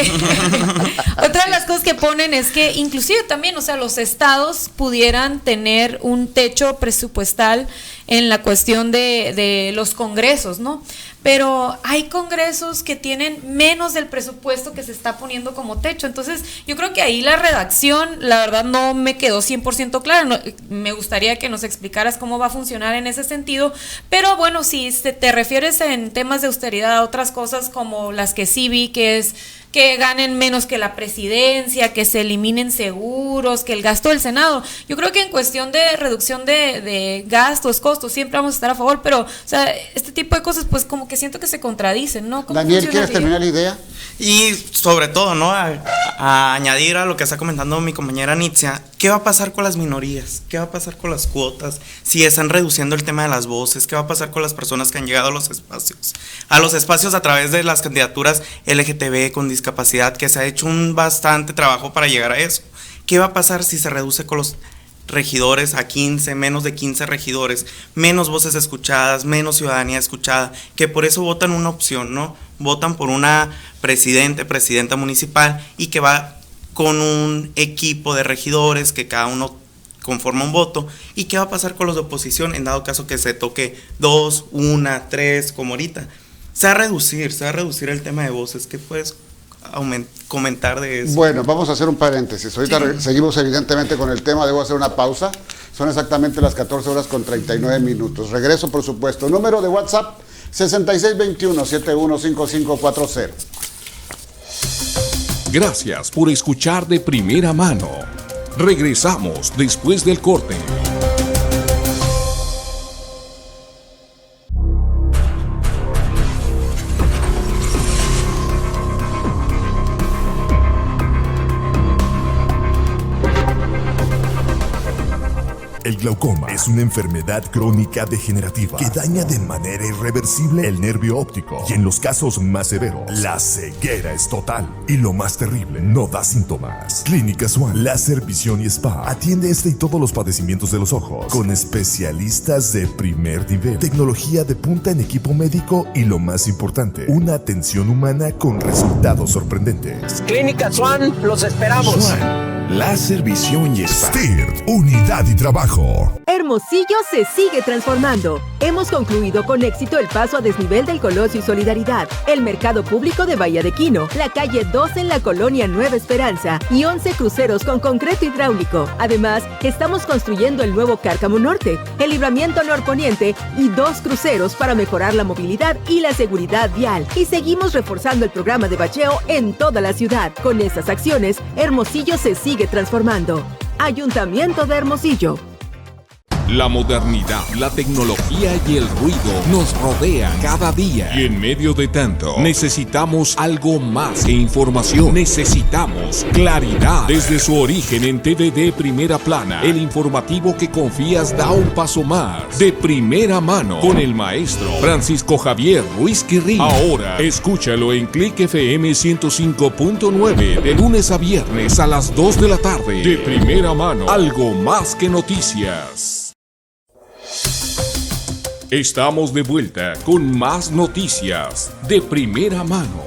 Otra de las cosas que ponen es que inclusive también, o sea, los estados pudieran tener un techo presupuestal en la cuestión de los congresos, ¿no? Pero hay congresos que tienen menos del presupuesto que se está poniendo como techo. Entonces, yo creo que ahí la redacción, la verdad, no me quedó 100% clara. No, me gustaría que nos explicaras cómo va a funcionar en ese sentido. Pero bueno, si te refieres en temas de austeridad a otras cosas como las que sí vi, que es que ganen menos que la presidencia, que se eliminen seguros, que el gasto del Senado. Yo creo que en cuestión de reducción de gastos, costos, siempre vamos a estar a favor, pero, o sea, este tipo de cosas, pues como que siento que se contradicen, ¿no? Daniel, ¿quieres terminar la idea? Y sobre todo, ¿no?, a añadir a lo que está comentando mi compañera Nitzia, ¿qué va a pasar con las minorías? ¿Qué va a pasar con las cuotas? Si están reduciendo el tema de las voces, ¿qué va a pasar con las personas que han llegado a los espacios? A los espacios a través de las candidaturas LGTB con discapacidad, que se ha hecho un bastante trabajo para llegar a eso. ¿Qué va a pasar si se reduce con los regidores a 15, menos de 15 regidores, menos voces escuchadas, menos ciudadanía escuchada, que por eso votan una opción, ¿no? Votan por una presidenta municipal y que va con un equipo de regidores que cada uno conforma un voto. ¿Y qué va a pasar con los de oposición en dado caso que se toque 2, 1, 3, como ahorita? Se va a reducir el tema de voces. ¿Qué puedes comentar de eso? Bueno, vamos a hacer un paréntesis. Ahorita seguimos evidentemente con el tema, debo hacer una pausa. Son exactamente las 14:39. Regreso, por supuesto. Número de WhatsApp, 6621-715540. Gracias por escuchar de primera mano. Regresamos después del corte. El glaucoma es una enfermedad crónica degenerativa que daña de manera irreversible el nervio óptico y en los casos más severos, la ceguera es total. Y lo más terrible, no da síntomas. Clínica Swan Láser, Visión y Spa atiende este y todos los padecimientos de los ojos con especialistas de primer nivel, tecnología de punta en equipo médico y lo más importante, una atención humana con resultados sorprendentes. Clínica Swan, los esperamos. Swan Láser, Visión y Spa. STIRT, Unidad y Trabajo. Hermosillo se sigue transformando. hemos concluido con éxito el paso a desnivel del Colosio y Solidaridad, el mercado público de Bahía de Quino, la calle 2 en la colonia Nueva Esperanza y 11 cruceros con concreto hidráulico. Además, estamos construyendo el nuevo Cárcamo Norte, el libramiento norponiente y 2 cruceros para mejorar la movilidad y la seguridad vial. Y seguimos reforzando el programa de bacheo en toda la ciudad. Con estas acciones, Hermosillo se sigue transformando. Ayuntamiento de Hermosillo. La modernidad, la tecnología y el ruido nos rodean cada día. Y en medio de tanto, necesitamos algo más que información. Necesitamos claridad. Desde su origen en TVD Primera Plana, el informativo que confías da un paso más. De primera mano, con el maestro Francisco Javier Ruiz Quirrín. Ahora, escúchalo en Click FM 105.9, de lunes a viernes a las 2 de la tarde. De primera mano, algo más que noticias. Estamos de vuelta con más noticias de primera mano.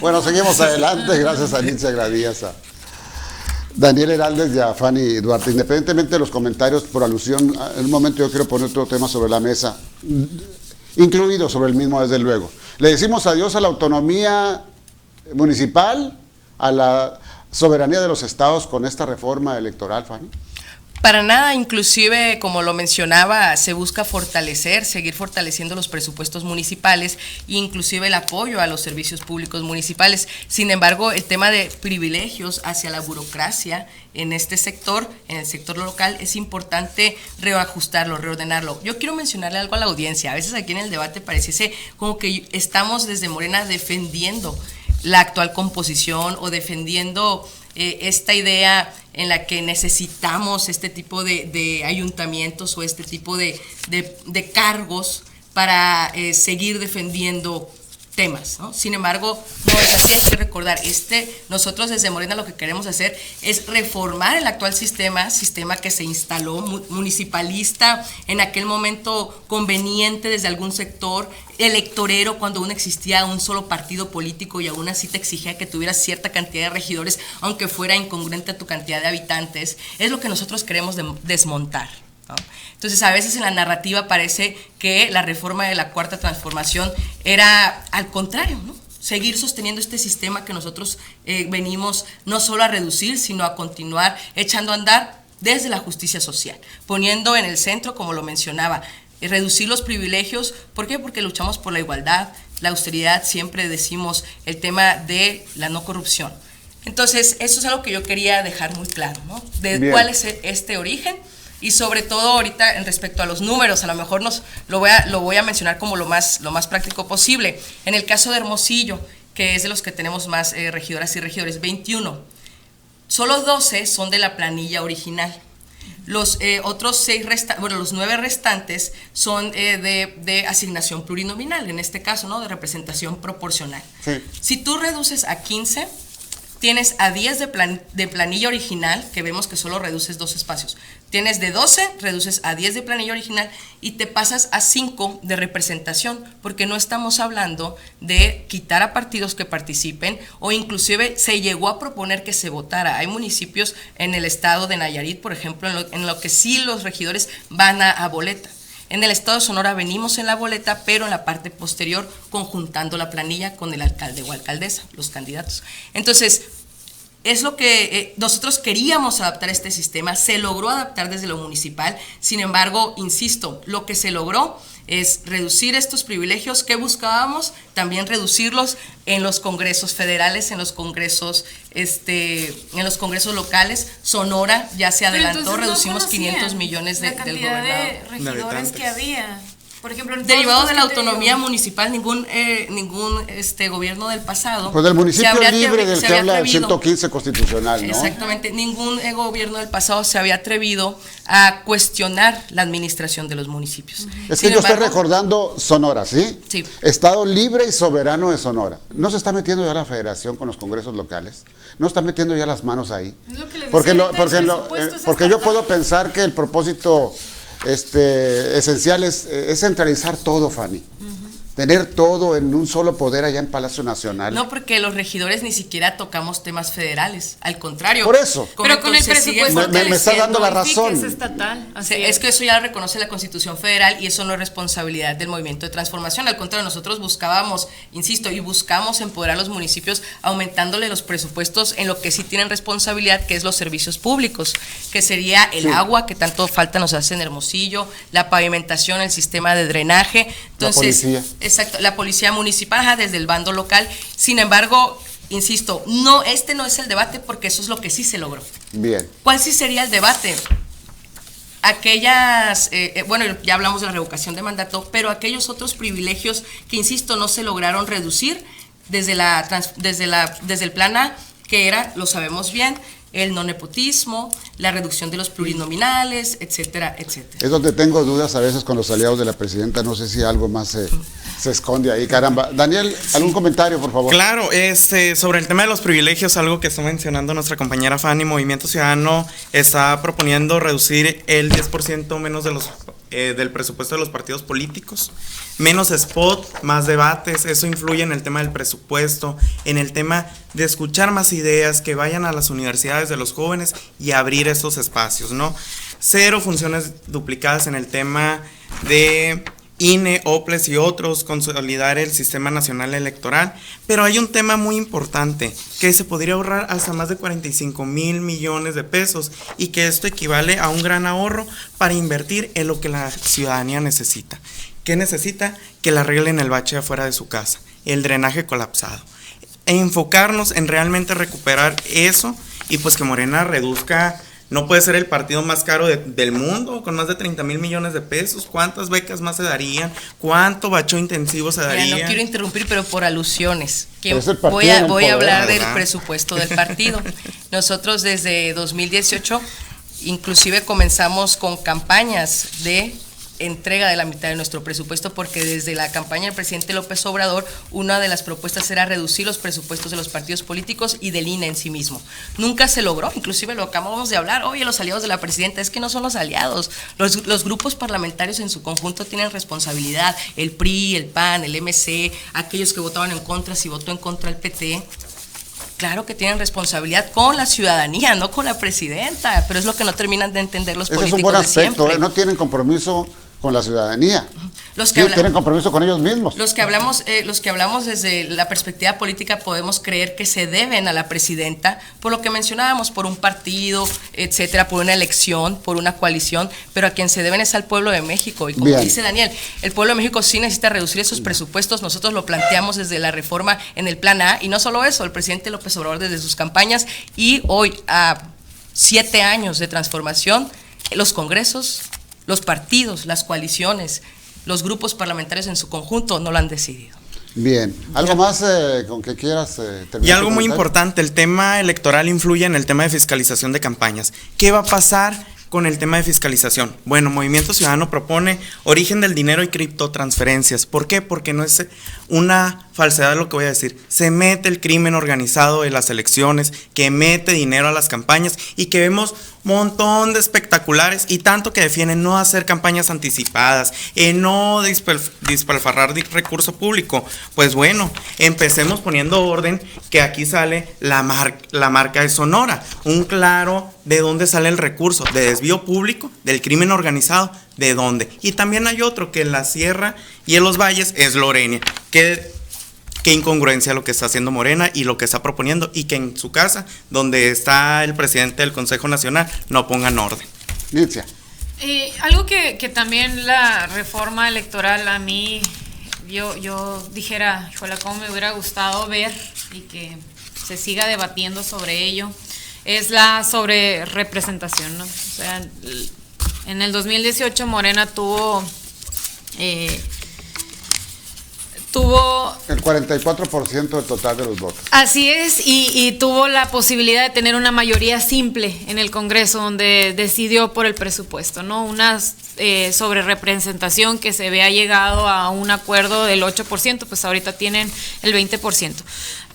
Bueno, seguimos adelante, gracias a Alicia Gradías, a Daniel Heraldez y a Fanny Duarte. Independientemente de los comentarios por alusión, en un momento yo quiero poner otro tema sobre la mesa, incluido sobre el mismo, desde luego. Le decimos adiós a la autonomía municipal, a la soberanía de los estados con esta reforma electoral, Fanny. Para nada, inclusive, como lo mencionaba, se busca seguir fortaleciendo los presupuestos municipales e inclusive el apoyo a los servicios públicos municipales. Sin embargo, el tema de privilegios hacia la burocracia en este sector, en el sector local, es importante reajustarlo, reordenarlo. Yo quiero mencionarle algo a la audiencia. A veces aquí en el debate pareciese como que estamos desde Morena defendiendo la actual composición o defendiendo esta idea en la que necesitamos este tipo de ayuntamientos o este tipo de cargos para seguir defendiendo temas, ¿no? Sin embargo, no es así, hay que recordar, nosotros desde Morena lo que queremos hacer es reformar el actual sistema que se instaló municipalista, en aquel momento conveniente desde algún sector, electorero, cuando aún existía un solo partido político y aún así te exigía que tuvieras cierta cantidad de regidores, aunque fuera incongruente a tu cantidad de habitantes. Es lo que nosotros queremos desmontar, ¿no? Entonces, a veces en la narrativa parece que la reforma de la Cuarta Transformación era al contrario, ¿no? Seguir sosteniendo este sistema que nosotros venimos no solo a reducir, sino a continuar echando a andar desde la justicia social, poniendo en el centro, como lo mencionaba, reducir los privilegios. ¿Por qué? Porque luchamos por la igualdad, la austeridad, siempre decimos el tema de la no corrupción. Entonces, eso es algo que yo quería dejar muy claro, ¿no? De cuál es este origen. Y sobre todo ahorita en respecto a los números, a lo mejor lo voy a mencionar como lo más práctico posible. En el caso de Hermosillo, que es de los que tenemos más regidoras y regidores, 21, solo 12 son de la planilla original. Los otros los 9 restantes son de asignación plurinominal, en este caso, ¿no? De representación proporcional. Sí. Si tú reduces a 15, tienes a 10 de planilla original, que vemos que solo reduces 2 espacios. Tienes de 12, reduces a 10 de planilla original y te pasas a 5 de representación, porque no estamos hablando de quitar a partidos que participen, o inclusive se llegó a proponer que se votara. Hay municipios en el estado de Nayarit, por ejemplo, en lo que sí los regidores van a boleta. En el estado de Sonora venimos en la boleta, pero en la parte posterior conjuntando la planilla con el alcalde o alcaldesa, los candidatos. Entonces, es lo que nosotros queríamos adaptar a este sistema, se logró adaptar desde lo municipal. Sin embargo, insisto, lo que se logró es reducir estos privilegios que buscábamos, también reducirlos en los congresos federales, en los congresos locales. Sonora ya se adelantó, reducimos 500 millones del gobernador. La cantidad de regidores que había. Por ejemplo, derivado de la autonomía municipal, ningún gobierno del pasado. Pues del municipio libre del que habla el 115 constitucional, ¿no? Exactamente, ningún gobierno del pasado se había atrevido a cuestionar la administración de los municipios. Es que yo estoy recordando Sonora, ¿sí? Sí. Estado libre y soberano de Sonora. ¿No se está metiendo ya la federación con los congresos locales? ¿No está metiendo ya las manos ahí? Es lo que le porque yo puedo pensar que el propósito esencial es centralizar todo, Fanny. tener todo en un solo poder allá en Palacio Nacional? No, porque los regidores ni siquiera tocamos temas federales, al contrario. Por eso. Pero con el presupuesto me está dando la razón. Es estatal. Es que eso ya lo reconoce la Constitución Federal y eso no es responsabilidad del Movimiento de Transformación. Al contrario, nosotros buscábamos, insisto, y buscamos empoderar a los municipios aumentándole los presupuestos en lo que sí tienen responsabilidad, que es los servicios públicos, que sería el agua, que tanto falta nos hace en Hermosillo, la pavimentación, el sistema de drenaje. Entonces, la policía. Exacto, la policía municipal, desde el bando local. Sin embargo, insisto, no, este no es el debate porque eso es lo que sí se logró. Bien. ¿Cuál sí sería el debate? Aquellas, bueno, ya hablamos de la revocación de mandato, pero aquellos otros privilegios que, insisto, no se lograron reducir desde el plan A, que era, lo sabemos bien, el no nepotismo, la reducción de los plurinominales, etcétera, etcétera. Es donde tengo dudas a veces con los aliados de la presidenta, no sé si algo más se esconde ahí, caramba. Daniel, ¿algún comentario, por favor? Claro, sobre el tema de los privilegios, algo que está mencionando nuestra compañera Fanny, Movimiento Ciudadano está proponiendo reducir el 10% menos del presupuesto de los partidos políticos, menos spot, más debates, eso influye en el tema del presupuesto, en el tema de escuchar más ideas, que vayan a las universidades de los jóvenes y abrir esos espacios, ¿no? 0 funciones duplicadas en el tema de INE, OPLES y otros, consolidar el Sistema Nacional Electoral, pero hay un tema muy importante, que se podría ahorrar hasta más de 45,000 millones de pesos y que esto equivale a un gran ahorro para invertir en lo que la ciudadanía necesita. ¿Qué necesita? Que le arreglen el bache afuera de su casa, el drenaje colapsado, e enfocarnos en realmente recuperar eso y pues que Morena reduzca. No puede ser el partido más caro del mundo, con más de 30,000 millones de pesos. ¿Cuántas becas más se darían? ¿Cuánto bacheo intensivo se daría? No quiero interrumpir, pero por alusiones. Voy a hablar del presupuesto del partido. Nosotros desde 2018, inclusive comenzamos con campañas de entrega de la mitad de nuestro presupuesto, porque desde la campaña del presidente López Obrador, una de las propuestas era reducir los presupuestos de los partidos políticos y del INE en sí mismo. Nunca se logró, inclusive lo acabamos de hablar, oye, los aliados de la presidenta, es que no son los aliados, los grupos parlamentarios en su conjunto tienen responsabilidad, el PRI, el PAN, el MC, aquellos que votaban en contra, si votó en contra el PT, claro que tienen responsabilidad con la ciudadanía, no con la presidenta, pero es lo que no terminan de entender los políticos. Ese es un buen aspecto, de no tienen compromiso con la ciudadanía. Tienen compromiso con ellos mismos. Los que hablamos desde la perspectiva política podemos creer que se deben a la presidenta por lo que mencionábamos, por un partido, etcétera, por una elección, por una coalición, pero a quien se deben es al pueblo de México. Y como dice Daniel, el pueblo de México sí necesita reducir esos presupuestos. Nosotros lo planteamos desde la reforma en el plan A, y no solo eso, el presidente López Obrador desde sus campañas, y hoy a 7 años de transformación, los congresos, los partidos, las coaliciones, los grupos parlamentarios en su conjunto no lo han decidido. Bien, ¿algo más con que quieras terminar? Y algo muy importante, el tema electoral influye en el tema de fiscalización de campañas. ¿Qué va a pasar con el tema de fiscalización? Bueno, Movimiento Ciudadano propone origen del dinero y criptotransferencias. ¿Por qué? Porque no es una falsedad lo que voy a decir. Se mete el crimen organizado en las elecciones, que mete dinero a las campañas y que vemos montón de espectaculares y tanto que defienden no hacer campañas anticipadas, no despilfarrar recurso público. Pues bueno, empecemos poniendo orden, que aquí sale la marca de Sonora, un claro de dónde sale el recurso, de desvío público, del crimen organizado, de dónde. Y también hay otro que en la sierra y en los valles es Lorena, qué incongruencia lo que está haciendo Morena y lo que está proponiendo, y que en su casa, donde está el presidente del Consejo Nacional, no pongan orden. Licia. Algo que también la reforma electoral a mí, yo dijera, híjole, cómo me hubiera gustado ver y que se siga debatiendo sobre ello, es la sobre representación, ¿no? O sea, en el 2018 Morena tuvo el 44% del total de los votos. Así es, y tuvo la posibilidad de tener una mayoría simple en el Congreso, donde decidió por el presupuesto, ¿no? Una sobre representación que se había llegado a un acuerdo del 8%, pues ahorita tienen el 20%.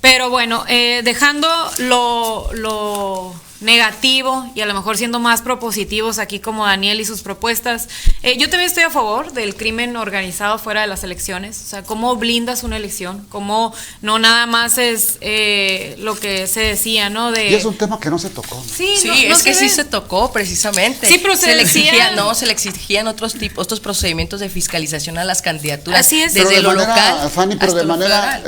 Pero bueno, dejando lo negativo y a lo mejor siendo más propositivos aquí como Daniel y sus propuestas. Yo también estoy a favor del crimen organizado fuera de las elecciones, o sea, cómo blindas una elección, cómo no nada más es lo que se decía, ¿no? Y es un tema que no se tocó, ¿no? Sí, es que sí se tocó precisamente. Sí, pero se le exigían otros procedimientos de fiscalización a las candidaturas. Así es. Desde lo local, Fanny, pero de manera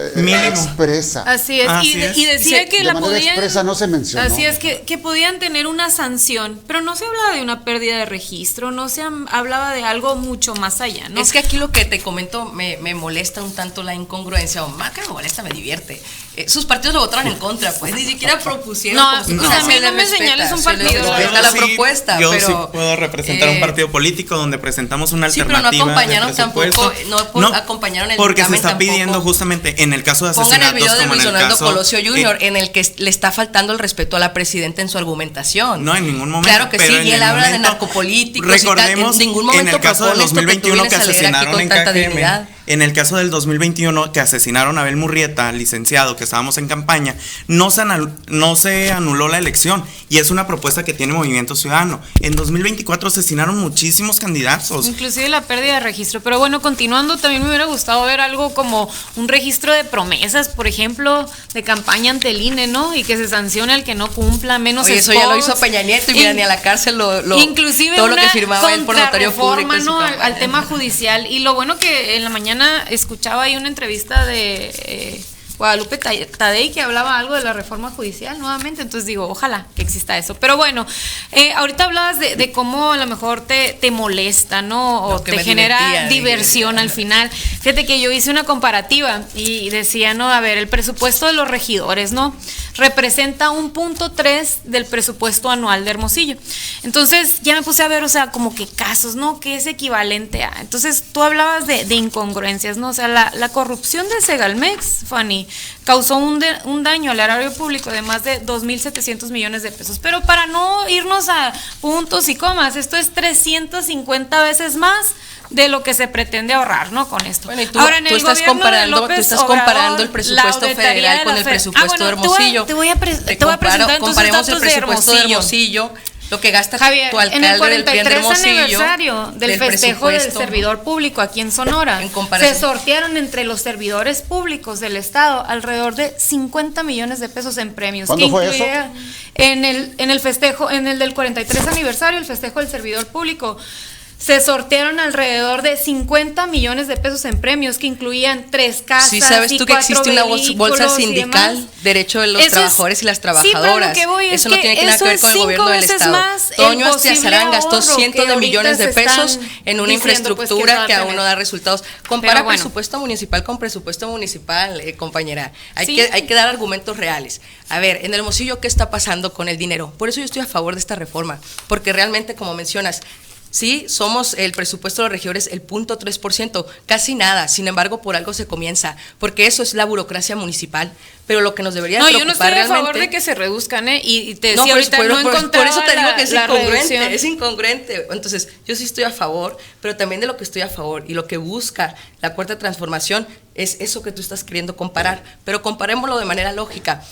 expresa. Así es. Y decía que la podían expresa no se mencionó. Así es que podían tener una sanción, pero no se hablaba de una pérdida de registro, no se hablaba de algo mucho más allá, ¿no? Es que aquí lo que te comento me molesta un tanto la incongruencia, o más que me molesta, me divierte. Sus partidos lo votaron en contra, pues ni siquiera propusieron. No, a mí no me señales un partido. La propuesta, yo pero sí puedo representar un partido político donde presentamos una alternativa. Sí, pero no acompañaron tampoco, no acompañaron el porque se está pidiendo justamente en el caso de asesinatos. Pongan el video de Luis Donaldo Colosio Jr. En el que le está faltando el respeto a la presidenta en su argumentación. No, en ningún momento. Claro que sí, y él habla de narcopolíticos. Recordemos, en ningún momento en el caso del 2021 que asesinaron en KGM. En el caso del 2021 que asesinaron a Abel Murrieta, licenciado, que estábamos en campaña, no se anuló la elección y es una propuesta que tiene Movimiento Ciudadano. En 2024 asesinaron muchísimos candidatos. Inclusive la pérdida de registro. Pero bueno, continuando, también me hubiera gustado ver algo como un registro de promesas, por ejemplo, de campaña ante el INE, ¿no? Y que se sancione al que no cumpla, menos spots. Eso ya lo hizo Peña Nieto y mira, ni a la cárcel inclusive todo lo que firmaba él por notario público, ¿no? al tema judicial. Y lo bueno que en la mañana escuchaba ahí una entrevista de Guadalupe Tadei que hablaba algo de la reforma judicial nuevamente, entonces digo, ojalá que exista eso. Pero bueno, ahorita hablabas de cómo a lo mejor te molesta, ¿no? O te genera diversión al final. Fíjate que yo hice una comparativa y decía, no, a ver, el presupuesto de los regidores, ¿no? Representa 1.3 del presupuesto anual de Hermosillo. Entonces ya me puse a ver, o sea, como que casos, ¿no? ¿Qué es equivalente a? Entonces tú hablabas de incongruencias, ¿no? O sea, la corrupción de Segalmex, Fanny, causó un daño al erario público de más de 2.700 millones de pesos. Pero para no irnos a puntos y comas, esto es 350 veces más de lo que se pretende ahorrar, ¿no? Con esto. Bueno, y tú estás comparando el presupuesto federal con el presupuesto de Hermosillo. Te voy a presentar comparemos el presupuesto de Hermosillo, lo que gasta Javier, tu alcalde en el 43 del Hermosillo, aniversario del festejo del servidor público aquí en Sonora, se sortearon entre los servidores públicos del estado alrededor de 50 millones de pesos en premios. ¿Cuándo fue eso? En el festejo, en el del 43 aniversario, el festejo del servidor público. Se sortearon alrededor de 50 millones de pesos en premios que incluían 3 casas. Sí, sabes tú que existe una bolsa sindical, derecho de los trabajadores y las trabajadoras. Sí, pero eso no tiene nada que ver con el gobierno del estado. Toño Astiazarán gastó cientos de millones de pesos en una infraestructura que aún no da resultados. Compara presupuesto municipal con presupuesto municipal, compañera. Hay que dar argumentos reales. A ver, en Hermosillo, ¿qué está pasando con el dinero? Por eso yo estoy a favor de esta reforma, porque realmente, como mencionas, sí, somos el presupuesto de los regidores el 0.3%, casi nada. Sin embargo, por algo se comienza, porque eso es la burocracia municipal. Pero lo que nos debería preocupar yo no estoy realmente, a favor de que se reduzcan, y te decía ahorita por eso te digo que es incongruente. Entonces, yo sí estoy a favor, pero también de lo que estoy a favor y lo que busca la Cuarta Transformación es eso que tú estás queriendo comparar, pero comparémoslo de manera lógica.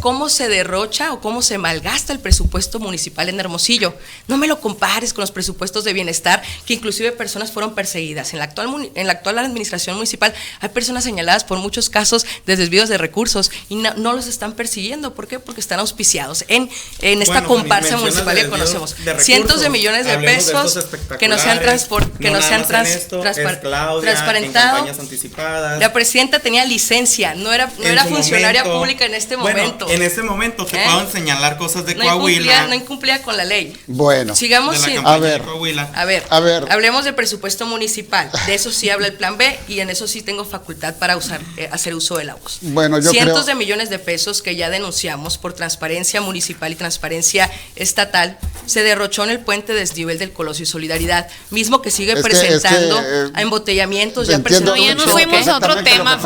¿Cómo se derrocha o cómo se malgasta el presupuesto municipal en Hermosillo? No me lo compares con los presupuestos de bienestar, que inclusive personas fueron perseguidas. En la actual administración municipal hay personas señaladas por muchos casos de desvíos de recursos y no los están persiguiendo. ¿Por qué? Porque están auspiciados en esta comparsa municipal que conocemos. Cientos de millones de pesos que no se han transparentado. La presidenta tenía licencia, no era funcionaria pública en este momento. En este momento te puedo señalar cosas de Coahuila. No incumplía con la ley. Bueno, sigamos sin. A ver, hablemos del presupuesto municipal. De eso sí habla el plan B y en eso sí tengo facultad para hacer uso de la voz. Bueno, yo cientos de millones de pesos que ya denunciamos por transparencia municipal y transparencia estatal se derrochó en el puente desnivel del Colosio y Solidaridad, mismo que sigue presentando a embotellamientos. Ya presentó no fuimos es otro tema,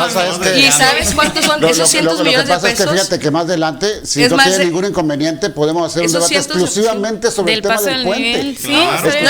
¿Y sabes cuántos son esos cientos millones de pesos? Lo que pasa es que fíjate que más adelante, si no tiene ningún inconveniente, podemos hacer un debate exclusivamente sobre el tema del puente. Sí,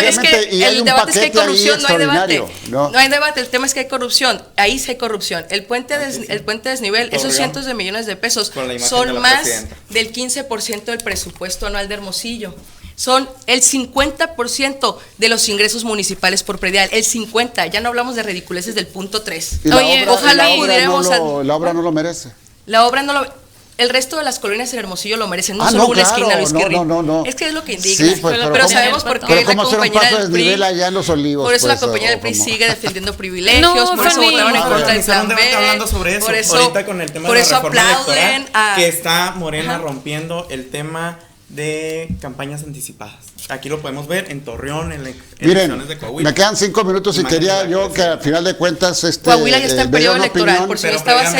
es que el debate es que hay corrupción, no hay debate. No hay debate, el tema es que hay corrupción. Ahí sí hay corrupción. El puente desnivel, esos cientos de millones de pesos son más del 15% del presupuesto anual de Hermosillo. Son el 50% de los ingresos municipales por predial, el 50%, ya no hablamos de ridiculeces del punto 3. Oye, ojalá pudiéramos... La obra no lo merece. La obra no lo... El resto de las colonias en Hermosillo lo merecen, no solo una esquina, Luis Quirri. No. Es que es lo que indigna. Sí, pues, pero sabemos por qué la compañera del PRI, allá en Los Olivos, por eso la compañera del PRI sigue defendiendo privilegios, por eso votaron en contra del plan B. Hablando sobre eso, ahorita con el tema de la reforma electoral, que está Morena rompiendo el tema de campañas anticipadas. Aquí lo podemos ver en Torreón, en elecciones de Coahuila. Me quedan 5 minutos y quería yo que al final de cuentas Coahuila ya está en periodo electoral, por si no estabas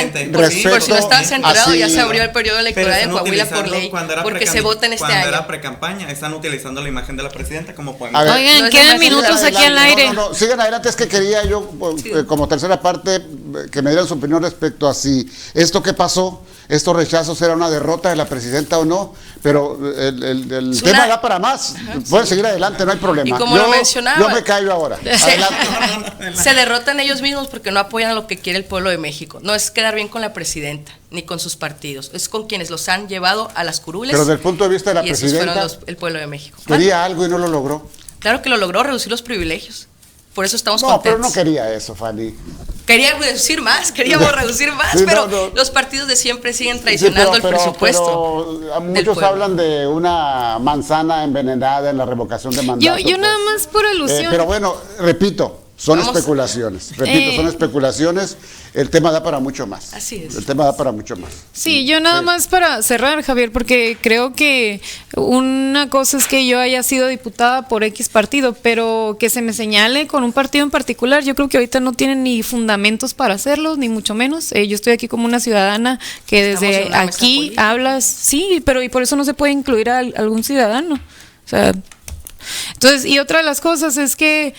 enterado, ya se abrió el periodo electoral de Coahuila por ley, porque se vota en este año. Cuando era pre-campaña, están utilizando la imagen de la presidenta como podemos ver. Oigan, quedan minutos aquí al aire. Sigan adelante, es que quería yo, como tercera parte, que me dieran su opinión respecto a si esto que pasó, estos rechazos era una derrota de la presidenta o no, pero el tema da para más. Pueden seguir adelante, no hay problema. Y como lo mencionaba, yo me callo ahora. Se derrotan ellos mismos porque no apoyan a lo que quiere el pueblo de México. No es quedar bien con la presidenta ni con sus partidos, es con quienes los han llevado a las curules. Pero desde el punto de vista de la presidenta, fueron el pueblo de México. Quería algo y no lo logró. Claro que lo logró, reducir los privilegios. Por eso estamos contentos. No, pero no quería eso, Fanny. Queríamos reducir más, pero los partidos de siempre siguen traicionando el presupuesto. Pero muchos hablan de una manzana envenenada en la revocación de mandato. Yo nada más por alusión. Pero bueno, repito, son especulaciones. Son especulaciones. El tema da para mucho más. Así es. El tema da para mucho más. Sí, yo nada más para cerrar, Javier, porque creo que una cosa es que yo haya sido diputada por X partido, pero que se me señale con un partido en particular, yo creo que ahorita no tienen ni fundamentos para hacerlo, ni mucho menos. Yo estoy aquí como una ciudadana que desde aquí hablas, sí, pero y por eso no se puede incluir a algún ciudadano. O sea, entonces, y otra de las cosas es que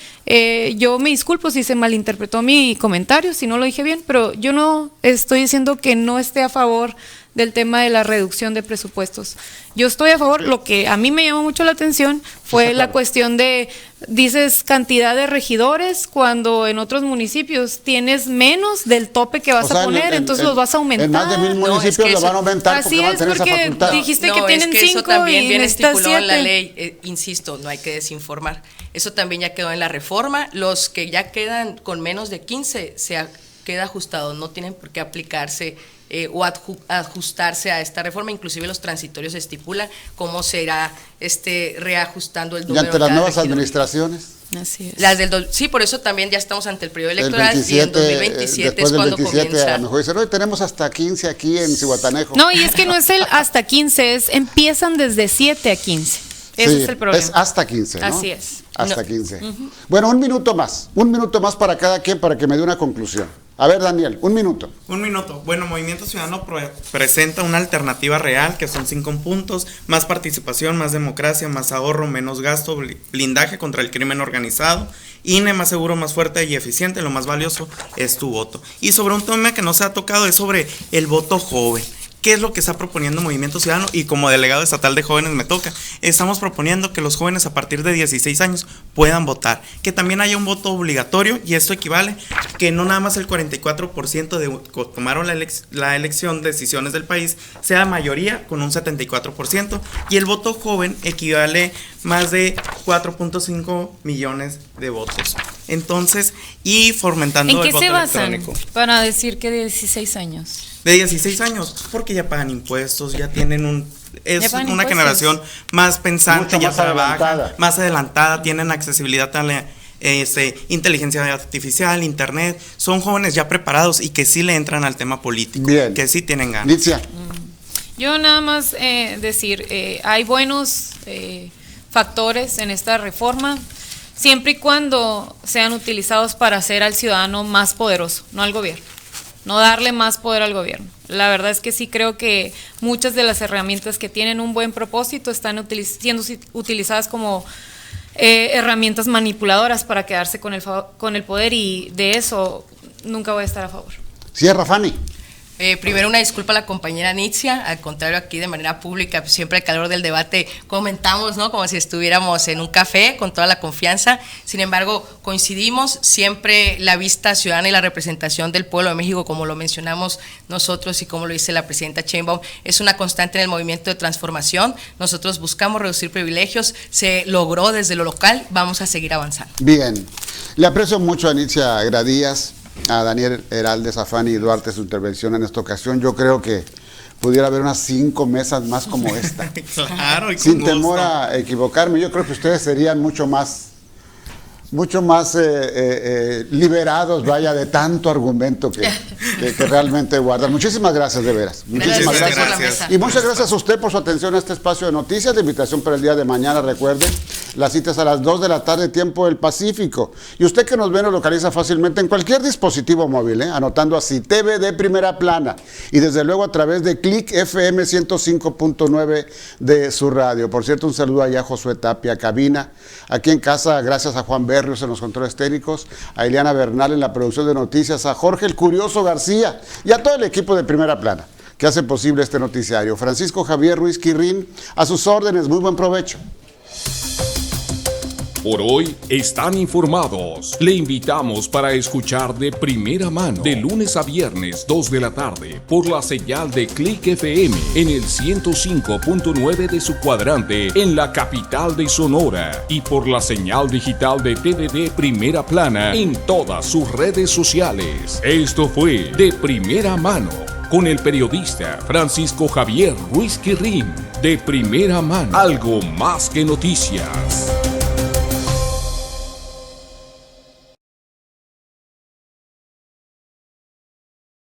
yo me disculpo si se malinterpretó mi comentario, si no lo dije bien, pero yo no estoy diciendo que no esté a favor del tema de la reducción de presupuestos. Yo estoy a favor, lo que a mí me llamó mucho la atención fue la cuestión de, dices cantidad de regidores, cuando en otros municipios tienes menos del tope que vas a poner, entonces los vas a aumentar. En más de 1000 municipios lo van a aumentar porque van a tener esa facultad. Dijiste que tienen 5 eso también y viene necesitas estipulado 7. en la ley, insisto, no hay que desinformar. Eso también ya quedó en la reforma, los que ya quedan con menos de 15 queda ajustado, no tienen por qué aplicarse o ajustarse a esta reforma, inclusive los transitorios estipulan cómo será reajustando el número. ¿Y ante las nuevas administraciones? Así es. Sí, por eso también ya estamos ante el periodo electoral y en 2027 es cuando comienza. A lo mejor dicen, hoy tenemos hasta 15 aquí en Zihuatanejo. No, y es que no es el hasta 15, empiezan desde 7 a 15. Ese es el problema. Es hasta 15, ¿no? Así es. Hasta 15. Bueno, un minuto más para cada quien para que me dé una conclusión. A ver, Daniel, un minuto. Bueno, Movimiento Ciudadano presenta una alternativa real, que son 5 puntos: más participación, más democracia, más ahorro, menos gasto, blindaje contra el crimen organizado, INE más seguro, más fuerte y eficiente, lo más valioso es tu voto. Y sobre un tema que no se ha tocado es sobre el voto joven. ¿Qué es lo que está proponiendo Movimiento Ciudadano? Y como delegado estatal de jóvenes me toca, estamos proponiendo que los jóvenes a partir de 16 años puedan votar, que también haya un voto obligatorio, y esto equivale que no nada más el 44% de tomaron la elección, decisiones del país, sea mayoría con un 74%, y el voto joven equivale más de 4.5 millones de votos. Entonces, y fomentando el voto electrónico. ¿En qué se basan para decir que de 16 años? De 16 años, porque ya pagan impuestos, ya tienen una generación más pensante, ya trabajan, más adelantada, tienen accesibilidad a la inteligencia artificial, internet, son jóvenes ya preparados y que sí le entran al tema político, que sí tienen ganas. Licia. Yo nada más decir, hay buenos factores en esta reforma, siempre y cuando sean utilizados para hacer al ciudadano más poderoso, no al gobierno. No darle más poder al gobierno. La verdad es que sí creo que muchas de las herramientas que tienen un buen propósito están siendo utilizadas como herramientas manipuladoras para quedarse con el poder, y de eso nunca voy a estar a favor. Cierra, Fanny. Primero una disculpa a la compañera Nitzia, al contrario aquí de manera pública, pues siempre al calor del debate comentamos, ¿no? Como si estuviéramos en un café con toda la confianza. Sin embargo, coincidimos, siempre la vista ciudadana y la representación del pueblo de México, como lo mencionamos nosotros y como lo dice la presidenta Sheinbaum, es una constante en el movimiento de transformación. Nosotros buscamos reducir privilegios, se logró desde lo local, vamos a seguir avanzando. Bien, le aprecio mucho a Nitzia Gradías, a Daniel Heraldez, a Fanny Duarte su intervención en esta ocasión. Yo creo que pudiera haber unas 5 mesas más como esta. Claro, y sin temor a equivocarme, yo creo que ustedes serían mucho más liberados, vaya, de tanto argumento que realmente guardan. Muchísimas gracias, de veras. Muchísimas gracias. Y muchas gracias a usted por su atención a este espacio de noticias. La invitación para el día de mañana, recuerden, las citas a las 2 de la tarde, tiempo del Pacífico. Y usted que nos ve nos localiza fácilmente en cualquier dispositivo móvil, anotando así TV de Primera Plana. Y desde luego a través de Click FM 105.9 de su radio. Por cierto, un saludo allá a Josué Tapia, cabina. Aquí en casa, gracias a Juan Berrios en los controles técnicos, a Ileana Bernal en la producción de noticias, a Jorge el Curioso García y a todo el equipo de Primera Plana que hace posible este noticiario. Francisco Javier Ruiz Quirrín, a sus órdenes, muy buen provecho. Por hoy están informados. Le invitamos para escuchar de primera mano de lunes a viernes 2 de la tarde por la señal de Click FM en el 105.9 de su cuadrante en la capital de Sonora y por la señal digital de TVD Primera Plana en todas sus redes sociales. Esto fue De Primera Mano con el periodista Francisco Javier Ruiz Quirrín. De Primera Mano, algo más que noticias.